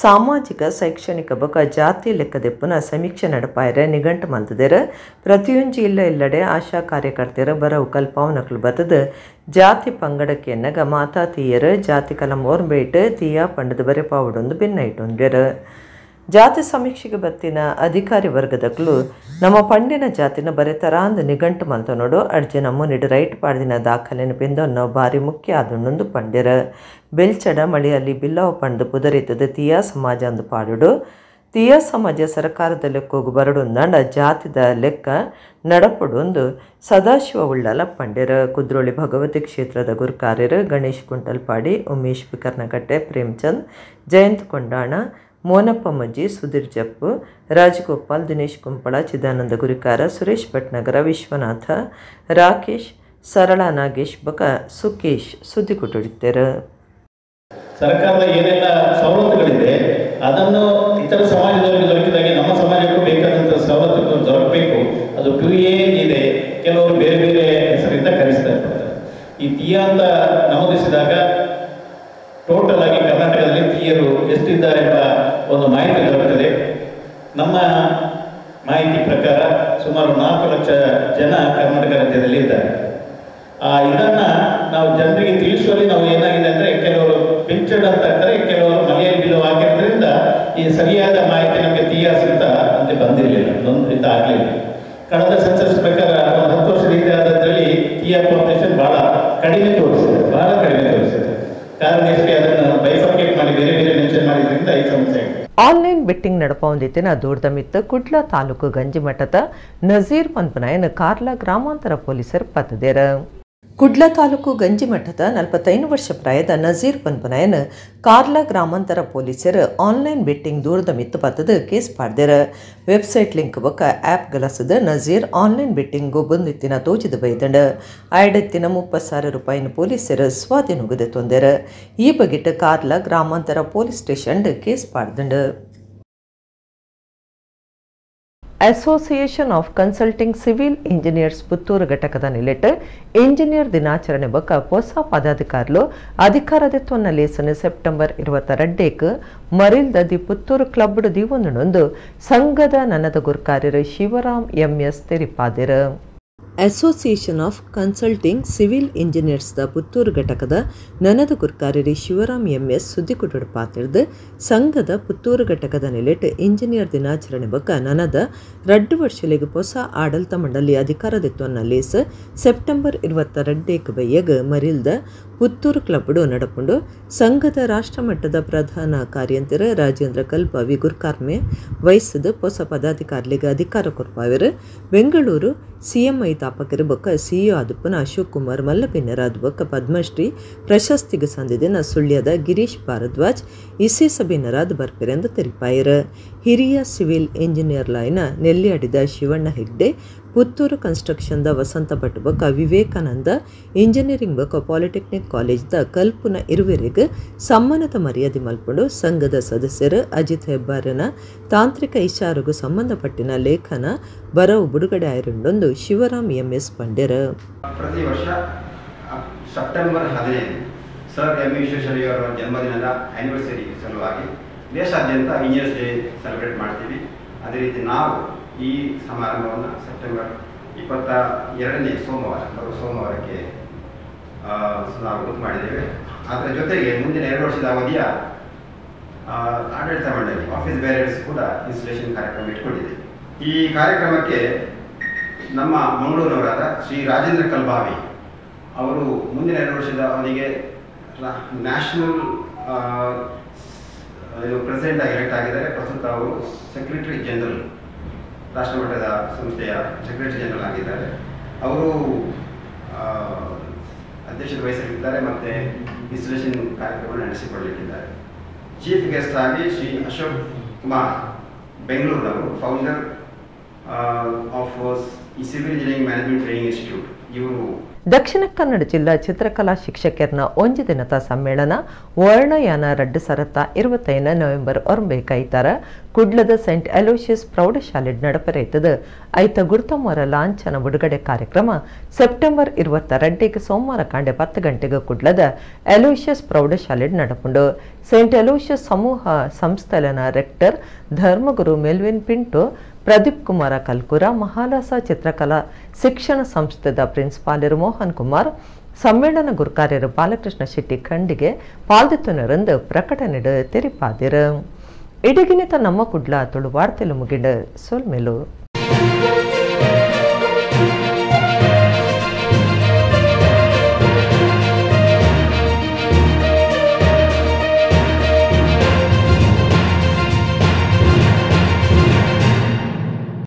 ಸಾಮಾಜಿಕ ಶೈಕ್ಷಣಿಕ ಬಕ ಜಾತಿ ಲೆಕ್ಕದೆಪ್ಪನ ಸಮೀಕ್ಷೆ ನಡಪಾಯರ ನಿಘಂಟು ಮಲ್ತದೇರ ಪ್ರತಿಯೊಂದು ಇಲ್ಲಡೆ ಆಶಾ ಕಾರ್ಯಕರ್ತೆಯರ ಬರವು ಕಲ್ಪಾವನಕಲು ಬರ್ತದ ಜಾತಿ ಪಂಗಡಕ್ಕೆ ಎನ್ನಗ ಮಾತಾ ತೀಯರ ಜಾತಿ ಕಲಂ ಓರ್ಬೇಟ್ ತೀಯಾ ಪಂಡದ ಬರೆ ಪಾವುಡೊಂದು ಭಿನ್ನ ಇಟ್ಟೊಂಡ್ಯರ. ಜಾತಿ ಸಮೀಕ್ಷೆಗೆ ಬತ್ತಿನ ಅಧಿಕಾರಿ ವರ್ಗದಕ್ಕಲು ನಮ್ಮ ಪಂಡಿನ ಜಾತಿನ ಬರೆತರಾಂದ ನಿಘಂಟು ಮಲ್ತನೋಡು ಅರ್ಜಿ ನಮ್ಮನಿಡು ರೈಟ್ ಪಾಡ್ದಿನ ದಾಖಲೆನ ಬೆಂದೊನ್ನೋ ಬಾರಿ ಮುಖ್ಯ ಆದೊಂದು ಪಂಡ್ಯರ. ಬೆಲ್ಚಡ ಮಳೆಯಲ್ಲಿ ಬಿಲ್ಲವ ಪಂಡು ಪುದರಿತದ ತೀಯಾ ಸಮಾಜ ಅಂದು ಪಾಡುಡು ತೀಯಾ ಸಮಾಜ ಸರ್ಕಾರದ ಲೆಕ್ಕೋಗು ಬರಡೊಂದಾಂಡ ಜಾತಿದ ಲೆಕ್ಕ ನಡಪಡೊಂದು ಸದಾಶಿವ ಉಳ್ಳಾಲ ಪಂಡ್ಯರ. ಕುದ್ರೋಳಿ ಭಗವತಿ ಕ್ಷೇತ್ರದ ಗುರುಕಾರ್ಯರು ಗಣೇಶ್ ಕುಂಟಲ್ಪಾಡಿ, ಉಮೇಶ್ ಪಿಕರ್ನಕಟ್ಟೆ, ಪ್ರೇಮ್ಚಂದ್, ಜಯಂತ್ ಕೊಂಡಾಣ, ಮೋನಪ್ಪ ಮಜ್ಜಿ, ಸುಧೀರ್ ಜಪ್ಪು, ರಾಜಗೋಪಾಲ್, ದಿನೇಶ್ ಕುಂಪಳ, ಚಿದಾನಂದ ಗುರಿಕಾರ, ಸುರೇಶ್ ಭಟ್ನಗರ, ವಿಶ್ವನಾಥ, ರಾಕೇಶ್, ಸರಳಾ ನಾಗೇಶ್ ಬಕ ಸುಕೇಶ್ ಸುದ್ದಿ ಕೊಟ್ಟಿದ್ದಾರೆ. ಸರ್ಕಾರದ ಏನೆಲ್ಲ ಸವಲತ್ತುಗಳಿದೆ ಅದನ್ನು ಇತರ ಸಮಾಜದವರಿಗೆ ದೊರಕಿದಾಗೆ ನಮ್ಮ ಸಮಾಜಕ್ಕೂ ಬೇಕಾದಂಥ ಸವಲತ್ತುಗಳು ದೊರಕಬೇಕು. ಅದು PA ಇದೆ, ಕೆಲವರು ಬೇರೆ ಬೇರೆ ಹೆಸರಿಂದ ಕರೆಸ್ತಾ ಇರ್ತಾರೆ. ಈ ತೀಯಾ ಅಂತ ನಮೂದಿಸಿದಾಗ ಟೋಟಲ್ ಆಗಿ ಕರ್ನಾಟಕದಲ್ಲಿ ತೀಯರು ಎಷ್ಟಿದ್ದಾರೆ ಎಂಬ ಒಂದು ಮಾಹಿತಿ ದೊರಕುತ್ತದೆ. ನಮ್ಮ ಮಾಹಿತಿ ಪ್ರಕಾರ ಸುಮಾರು 4 ಲಕ್ಷ ಜನ ಕರ್ನಾಟಕ ರಾಜ್ಯದಲ್ಲಿ ಇದ್ದಾರೆ. ಇದನ್ನು ನಾವು ಜನರಿಗೆ ತಿಳಿಸುವಲ್ಲಿ ನಾವು ಏನಾಗಿದೆ ಅಂದರೆ ಕೆಲವರು ಪಿಂಚಡ್ ಅಂತ ಇರ್ತಾರೆ, ಕೆಲವರು ಮನೆಯಲ್ಲಿ ಬಿಲ್ಲು ಹಾಕಿರೋದ್ರಿಂದ ಈ ಸರಿಯಾದ ಮಾಹಿತಿ ನಮಗೆ ತೀಯಾಸ್ ಅಂತ ಬಂದಿರಲಿಲ್ಲ, ಇದರಿಂದ ಆಗಲಿಲ್ಲ. ಕಳೆದ ಸೆನ್ಸಸ್ ಪ್ರಕಾರ ಒಂದು 10 ವರ್ಷದ ಹಿಂದೆ ಆದಲ್ಲಿ ತೀಯಾ ಪಾಪ್ಯುಲೇಷನ್ ಬಹಳ ಕಡಿಮೆ ತೋರಿಸಿದೆ. ಕಾರಣ ಎಷ್ಟೇ ಅದನ್ನು ಬೈಫರ್ಕೇಟ್ ಮಾಡಿ ಬೇರೆ ಬೇರೆ ಮೆನ್ಷನ್ ಮಾಡಿದ್ರಿಂದ ಈ ಸಮಸ್ಯೆ. ಆನ್ಲೈನ್ ಬೆಟ್ಟಿಂಗ್ ನಡಪೊಂದಿತ್ತಿನ ದೂರದಮಿತ್ತ ಕುಡ್ಲ ತಾಲೂಕು ಗಂಜಿಮಠದ ನಜೀರ್ ಪನ್ಪನಾಯನ ಕಾರ್ಲ ಗ್ರಾಮಾಂತರ ಪೊಲೀಸರು ಪತ್ತದೇರ. ಕುಡ್ಲ ತಾಲೂಕು ಗಂಜಿಮಠದ 45 ವರ್ಷ ಪ್ರಾಯದ ನಜೀರ್ ಪನ್ಪನಾಯನ್ ಕಾರ್ಲ ಗ್ರಾಮಾಂತರ ಪೊಲೀಸರು ಆನ್ಲೈನ್ ಬೆಟ್ಟಿಂಗ್ ದೂರದ ಮಿತ್ತು ಪತ್ತದ ಕೇಸ್ ಪಾಡ್ದರ ವೆಬ್ಸೈಟ್ ಲಿಂಕ್ ಬೊಕ್ಕ ಆ್ಯಪ್ ಗಲಸದ ನಜೀರ್ ಆನ್ಲೈನ್ ಬೆಟ್ಟಿಂಗ್ ಬಂದಿತ್ತಿನ ತೋಜಿದ ಬೈದಂಡ ಆಯ್ಡೆತ್ತಿನ 30,000 ರೂಪಾಯಿನ ಪೊಲೀಸರು ಸ್ವಾಧೀನಗುದೆ ತೊಂದರ ಈ ಬಗೆಟ್ ಕಾರ್ಲ ಗ್ರಾಮಾಂತರ ಪೊಲೀಸ್ ಸ್ಟೇಷನ್ ಕೇಸ್ ಪಾಡ್ದಂಡ. Association of consulting civil engineers Puttur ಘಟಕದ ನಿಲೆಟ್ ಇಂಜಿನಿಯರ್ ದಿನಾಚರಣೆ ಬೊಕ್ಕ ಹೊಸ ಪದಾಧಿಕಾರುಲು ಅಧಿಕಾರದೆತ್ತೊನ್ನ ಲೇಸನ್ ಸೆಪ್ಟೆಂಬರ್ 22 ಮರಿಲ್ದ ದಿ ಪುತ್ತೂರು ಕ್ಲಬ್ಡ್ ದಿವೊಂದು ಸಂಘದ ನನದ ಗುರ್ಕಾರ್ಯರು ಶಿವರಾಮ್ ಎಂಎಸ್ ತೆರಿಪಾದಿರ. Association of consulting civil engineers ದ ಪುತ್ತೂರು ಘಟಕದ ನನದ ಗುರ್ಕಾರ್ಯರಿ ಶಿವರಾಮ್ ಎಂಎಸ್ ಸುದ್ದಿಕುಟುಡು ಪಾತಿರ್ದು ಸಂಘದ ಪುತ್ತೂರು ಘಟಕದ ನಿಲೆಟ್ ಇಂಜಿನಿಯರ್ ದಿನಾಚರಣೆ ಬೊಕ್ಕ ನನದ 2 ವರ್ಷಲೆಗ್ ಹೊಸ ಆಡಳಿತ ಮಂಡಳಿ ಅಧಿಕಾರದೆತ್ತೊನ್ನ ಲೇಸ್ ಸೆಪ್ಟೆಂಬರ್ 22 ಬಯ್ಯಗ್ ಮರಿಲ್ದ ಪುತ್ತೂರು ಕ್ಲಬ್ಡು ನಡಪುಂಡು ಸಂಘದ ರಾಷ್ಟ್ರಮಟ್ಟದ ಪ್ರಧಾನ ಕಾರ್ಯಂತರ ರಾಜೇಂದ್ರ ಕಲ್ಪಾವಿ ಗುರ್ಕಾರ್ಮೆ ವಹಿಸಿದ ಹೊಸ ಪದಾಧಿಕಾರಿಗಳಿಗೆ ಅಧಿಕಾರ ಕೊರ್ಪಾವಿರು ಬೆಂಗಳೂರು ಸಿಎಂಐ ತಾಪಕರು ಬೊಕ್ಕ ಸಿಇಒ ಆದುಪ್ಪನ ಅಶೋಕ್ ಕುಮಾರ್ ಮಲ್ಲಪಿನ್ನರಾದ ಬೊಕ್ಕ ಪದ್ಮಶ್ರೀ ಪ್ರಶಸ್ತಿಗೆ ಸಂದಿದಿನ ಸುಳ್ಯದ ಗಿರೀಶ್ ಭಾರದ್ವಾಜ್ ಇಸಿ ಸಭಿನರಾದ ಬರ್ಪಿರೆಂದು ತೆರಿಪಾಯರು. ಹಿರಿಯ ಸಿವಿಲ್ ಇಂಜಿನಿಯರ್ ಲಾಯ್ನ ನೆಲ್ಲಿಯಾಡಿದ ಶಿವಣ್ಣ ಹೆಗ್ಡೆ ಪುತ್ತೂರು ಕನ್ಸ್ಟ್ರಕ್ಷನ್ ದ ವಸಂತ ಭಟ್ ಬೊಕ್ಕ ವಿವೇಕಾನಂದ ಇಂಜಿನಿಯರಿಂಗ್ ಬೊಕ್ಕ ಪಾಲಿಟೆಕ್ನಿಕ್ ಕಾಲೇಜ್ ದ ಕಲ್ಪುನ ಇರುವೆರೆಗೆ ಸಮ್ಮಾನದ ಮರ್ಯಾದೆ ಮಲ್ಪುಂಡು ಸಂಘದ ಸದಸ್ಯರು ಅಜಿತ್ ಹೆಬ್ಬಾರನ ತಾಂತ್ರಿಕ ಇಶಾರಿಗೂ ಸಂಬಂಧಪಟ್ಟಿನ ಲೇಖನ ಬರವು ಬಿಡುಗಡೆ ಆಯ್ರುಂಡೊಂದು ಶಿವರಾಮ್ ಎಂಎಸ್ ಪಂಡ್ಯರ. ಪ್ರತಿ ವರ್ಷ ಸೆಪ್ಟೆಂಬರ್ 15 ಸರ್ ಎಂ ವಿಶ್ವೇಶ್ವರಯ್ಯವರ ಜನ್ಮದಿನದ ಆ್ಯನಿವರ್ಸರಿ ಸಲುವಾಗಿ ದೇಶಾದ್ಯಂತ ಇಂಜಿನಿಯರ್ಸ್ ಡೇ ಸೆಲೆಬ್ರೇಟ್ ಮಾಡ್ತೀವಿ. ಅದೇ ರೀತಿ ನಾವು ಈ ಸಮಾರಂಭವನ್ನು ಸೆಪ್ಟೆಂಬರ್ 22ನೇ ಸೋಮವಾರಕ್ಕೆ ನಾವು ಗೊತ್ತು ಮಾಡಿದ್ದೇವೆ. ಅದರ ಜೊತೆಗೆ ಮುಂದಿನ 2 ವರ್ಷದ ಅವಧಿಯ ಆಡಳಿತ ಮಂಡಳಿ ಆಫೀಸ್ ಬೇರರ್ಸ್ ಕೂಡ ಇನ್ಸ್ಟಾಲೇಷನ್ ಕಾರ್ಯಕ್ರಮ ಇಟ್ಕೊಂಡಿದೆ. ಈ ಕಾರ್ಯಕ್ರಮಕ್ಕೆ ನಮ್ಮ ಮಂಗಳೂರವರಾದ ಶ್ರೀ ರಾಜೇಂದ್ರ ಕಲ್ಬಾವಿ ಅವರು ಮುಂದಿನ 2 ವರ್ಷದ ಅವಧಿಗೆ ನ್ಯಾಷನಲ್ ಪ್ರೆಸಿಡೆಂಟ್ ಆಗಿ ಎಲೆಕ್ಟ್ ಆಗಿದ್ದಾರೆ. ಪ್ರಸ್ತುತ ಅವರು ಸೆಕ್ರೆಟರಿ ಜನರಲ್, ರಾಷ್ಟ್ರಮಟ್ಟದ ಸಂಸ್ಥೆಯ ಸೆಕ್ರೆಟರಿ ಜನರಲ್ ಆಗಿದ್ದಾರೆ. ಅವರು ಅಧ್ಯಕ್ಷತೆ ವಹಿಸಲಿದ್ದಾರೆ ಮತ್ತು ಇನ್ಸ್ಟಾಲೇಷನ್ ಕಾರ್ಯಕ್ರಮ ನಡೆಸಿಕೊಳ್ಳಲಿದ್ದಾರೆ. ಚೀಫ್ ಗೆಸ್ಟ್ ಆಗಿ ಶ್ರೀ ಅಶೋಕ್ ಕುಮಾರ್ ಬೆಂಗಳೂರಿನವರು, founder of civil engineering management training institute. ಇವರು ದಕ್ಷಿಣ ಕನ್ನಡ ಜಿಲ್ಲಾ ಚಿತ್ರಕಲಾ ಶಿಕ್ಷಕರನ ಒಂಜಿ ದಿನದ ಸಮ್ಮೇಳನ ವರ್ಣಯಾನ 2025 ನವೆಂಬರ್ 1 ಕೈತಾರ ಕುಡ್ಲದ ಸೆಂಟ್ ಅಲೋಷಿಯಸ್ ಪ್ರೌಢಶಾಲೆ ನಡಪರೇತದ ಐತ ಗುರ್ತಮರ ಲಾಂಛನ ಬಿಡುಗಡೆ ಕಾರ್ಯಕ್ರಮ ಸೆಪ್ಟೆಂಬರ್ 22 ಸೋಮವಾರ ಕಾಂಡೆ 10 ಗಂಟೆಗೆ ಕುಡ್ಲದ ಅಲೋಷಿಯಸ್ ಪ್ರೌಢಶಾಲೆ ನಡಪುಂಡು. ಸೆಂಟ್ ಅಲೋಷಿಯಸ್ ಸಮೂಹ ಸಂಸ್ಥೆಲನ ರೆಕ್ಟರ್ ಧರ್ಮಗುರು ಮೆಲ್ವಿನ್ ಪಿಂಟೋ, ಪ್ರದೀಪ್ ಕುಮಾರ ಕಲ್ಕುರ, ಮಹಾಲಾಸ ಚಿತ್ರಕಲಾ ಶಿಕ್ಷಣ ಸಂಸ್ಥೆದ ಪ್ರಿನ್ಸಿಪಾಲರು ಮೋಹನ್ ಕುಮಾರ್, ಸಮ್ಮೇಳನ ಗುರುಕಾರ್ಯರು ಬಾಲಕೃಷ್ಣ ಶೆಟ್ಟಿ ಖಂಡಿಗೆ ಪಾಲ್ದಿತ್ತುನರಂದು ಪ್ರಕಟಣೆ ತೆರಿಪಾದಿರು. ಇಡಗಿನಿತ ನಮ್ಮ ಕುಡ್ಲ ತುಳು ವಾರ್ತೆಲು ಮುಗಿಂಡ ಸೋಲ್ಮೆಲು.